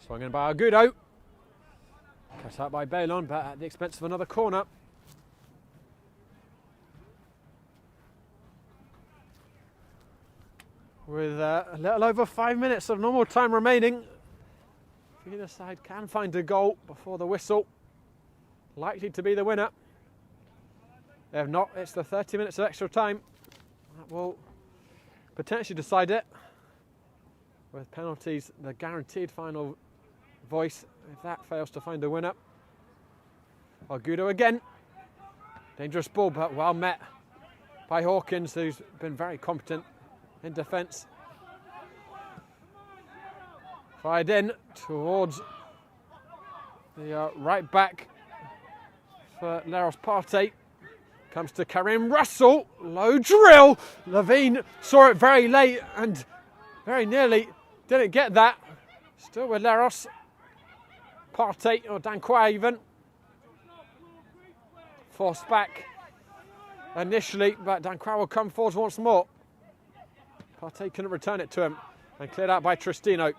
Swung in by Agudo. Cut out by Bailon, but at the expense of another corner. With a little over 5 minutes of normal time remaining, if either side can find a goal before the whistle, likely to be the winner. If not, it's the 30 minutes of extra time that will potentially decide it. With penalties, the guaranteed final voice, if that fails to find a winner. Agudo again. Dangerous ball, but well met by Hawkins, who's been very competent in defence. Fired in towards the right back for Leros Partey. Comes to Karim Russell. Low drill. Levine saw it very late and very nearly didn't get that. Still with Leros. Partey, or Danquois even. Forced back initially, but Danquois will come forwards once more. Partey couldn't return it to him, and cleared out by Tristino.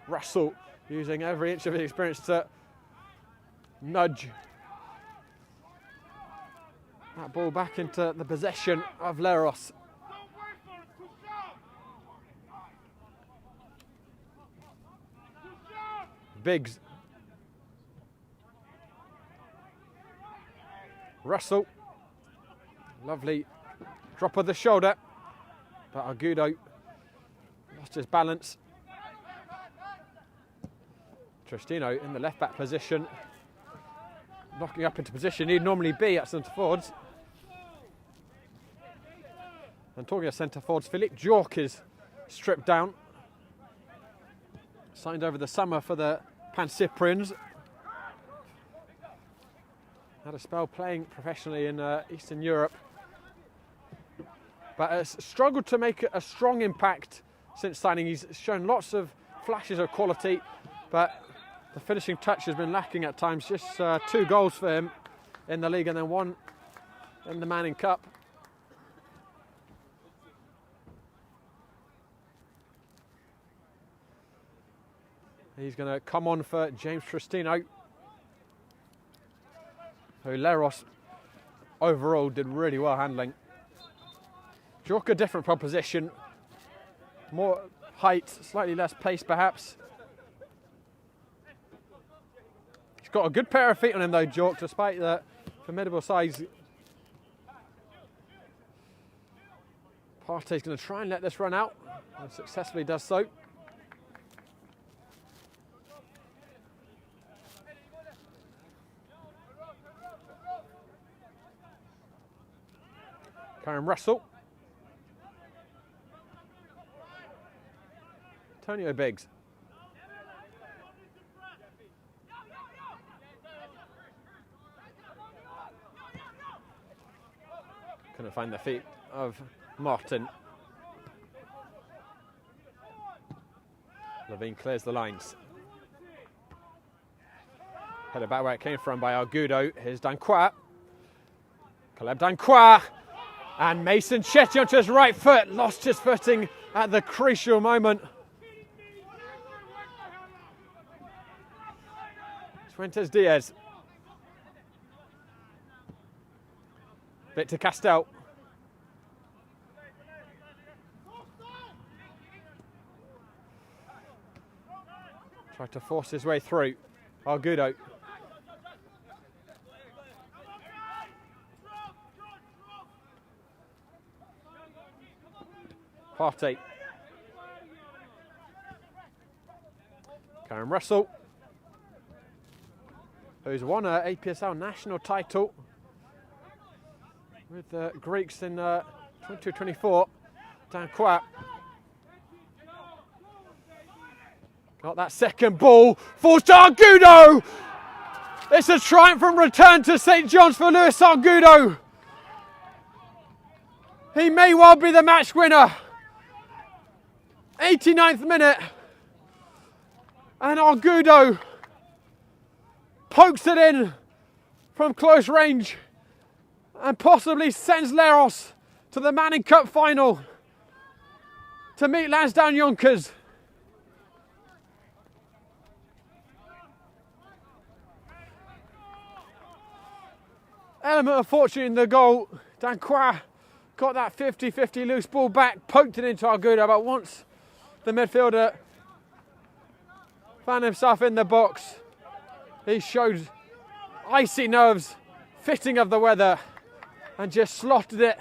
Russell using every inch of his experience to nudge that ball back into the possession of Leros. Biggs. Russell. Lovely drop of the shoulder, but Agudo lost his balance. Tristino in the left back position, knocking up into position he'd normally be at centre forwards. And talking of centre forwards, Philippe Jork is stripped down. Signed over the summer for the Pancyprians. Had a spell playing professionally in Eastern Europe, but has struggled to make a strong impact since signing. He's shown lots of flashes of quality, but the finishing touch has been lacking at times. Just 2 goals for him in the league and then 1 in the Manning Cup. He's going to come on for James Tristino, who Leros overall did really well handling. Jork a different proposition, more height, slightly less pace perhaps. He's got a good pair of feet on him though, Jork, despite the formidable size. Partey's going to try and let this run out, and successfully does so. Karim Russell. Antonio Biggs. Couldn't find the feet of Martin. Levine clears the lines. Headed back where it came from by Agudo. Here's Danquois. Caleb Danquois. And Mason Chetty onto his right foot. Lost his footing at the crucial moment. Fuentes Diaz. Victor Castell. Tried to force his way through. Argudo. Partey. Karen Russell, who's won an APSL national title with the Greeks in 22-24. Dan Quat. Got that second ball. Falls to Argudo. It's a triumphant return to St. John's for Luis Argudo. He may well be the match winner. 89th minute. And Argudo pokes it in from close range and possibly sends Leros to the Manning Cup final to meet Lansdowne Yonkers. Element of fortune in the goal. Danquois got that 50-50 loose ball back, poked it into Argudo, but once the midfielder found himself in the box, he showed icy nerves, fitting of the weather, and just slotted it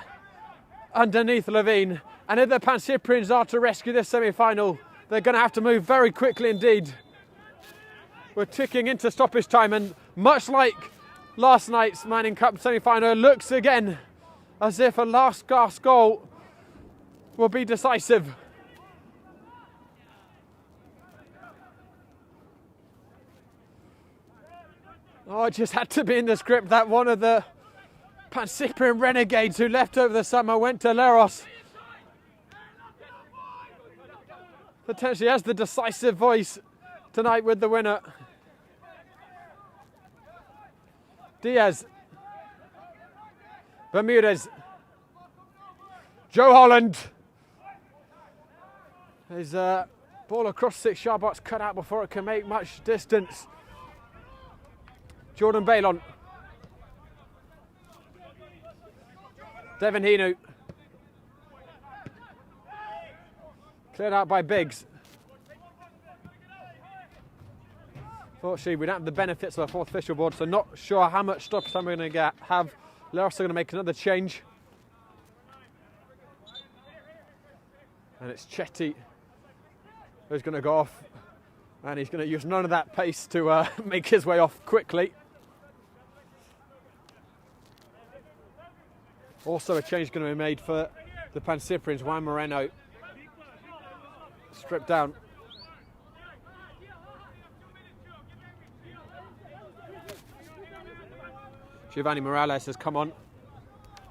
underneath Levine. And if the Pancyprians are to rescue this semi-final, they're going to have to move very quickly indeed. We're ticking into stoppage time, and much like last night's Manning Cup semi-final, looks again as if a last gasp goal will be decisive. Oh, it just had to be in the script that one of the Pancyprian renegades who left over the summer went to Leros. Potentially has the decisive voice tonight with the winner. Diaz. Bermudez. Joe Holland. His ball across 6-yard box cut out before it can make much distance. Jordan Bailon. Devin Hinu. Cleared out by Biggs. Fortunately, we don't have the benefits of a fourth official board, so not sure how much stoppage time we're going to have. Leros are going to make another change. And it's Chetty who's going to go off. And he's going to use none of that pace to make his way off quickly. Also a change going to be made for the Pancyprians. Juan Moreno stripped down. Giovanni Morales has come on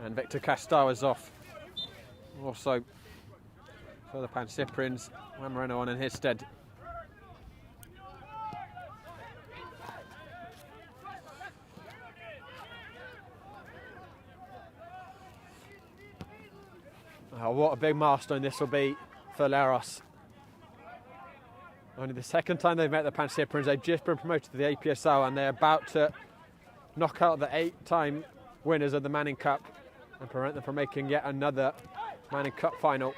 and Victor Castell is off. Also for the Pancyprians, Juan Moreno on in his stead. Oh, what a big milestone this will be for Leros. Only the second time they've met the Pancyprians. They've just been promoted to the APSL and they're about to knock out the 8-time winners of the Manning Cup and prevent them from making yet another Manning Cup final.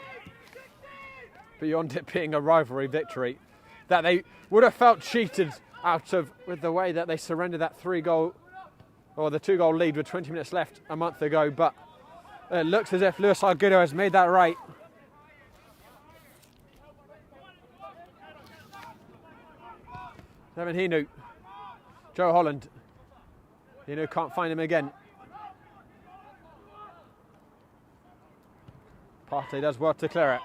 Beyond it being a rivalry victory that they would have felt cheated out of with the way that they surrendered that 3-goal or the 2-goal lead with 20 minutes left a month ago, but it looks as if Luis Argudo has made that right. Devin Hinu. Joe Holland. Hinu can't find him again. Partey does well to clear it.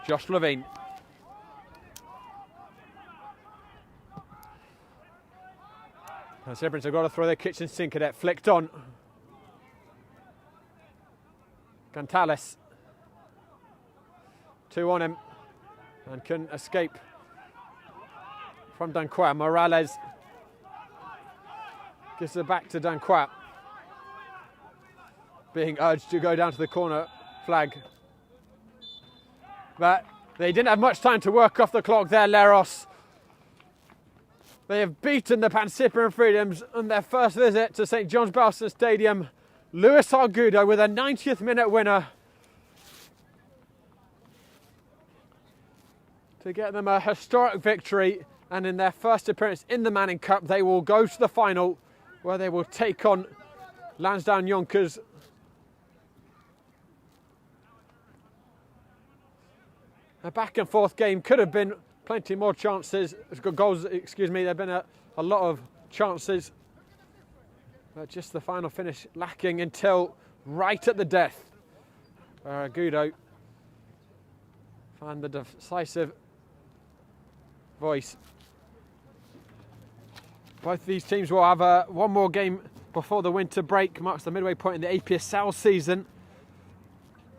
Josh Levine. Pancyprians have got to throw their kitchen sink at it. Flicked on. Gonzalez. 2 on him. And couldn't escape from Danquois. Morales gives it back to Danquois. Being urged to go down to the corner flag. But They didn't have much time to work off the clock there, Leros. They have beaten the Pancyprian Freedoms on their first visit to St John's Belsen Stadium. Luis Argudo with a 90th minute winner to get them a historic victory, and in their first appearance in the Manning Cup they will go to the final where they will take on Lansdowne Yonkers. A back and forth game, could have been plenty more chances, goals, excuse me, there have been a lot of chances, but just the final finish lacking until right at the death, where Argudo found the decisive voice. Both of these teams will have one more game before the winter break, marks the midway point in the APSL season.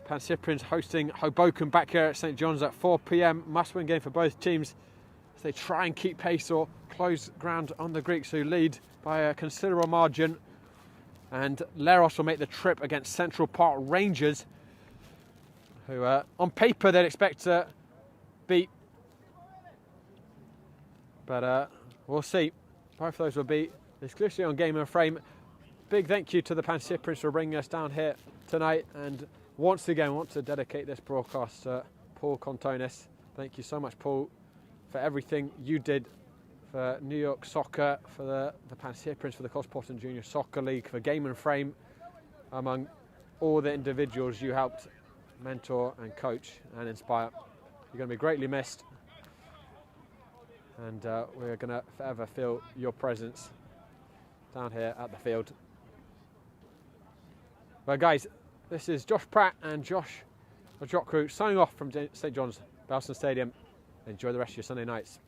Pancyprian's hosting Hoboken back here at St John's at 4 p.m. Must-win game for both teams as they try and keep pace or close ground on the Greeks, who lead by a considerable margin. And Leros will make the trip against Central Park Rangers, who on paper they'd expect to beat. But we'll see. Both of those will be exclusively on Game and Frame. Big thank you to the Pancyprians for bringing us down here tonight, and once again I want to dedicate this broadcast to Paul Contonis. Thank you so much, Paul, for everything you did for New York Soccer, for the Pancyprians, for the Cosmopolitan Junior Soccer League, for Game and Frame, among all the individuals you helped mentor and coach and inspire. You're going to be greatly missed, and we're going to forever feel your presence down here at the field. Well, guys, this is Josh Pratt and Josh Ojokwu signing off from St John's Belsen Stadium. Enjoy the rest of your Sunday nights.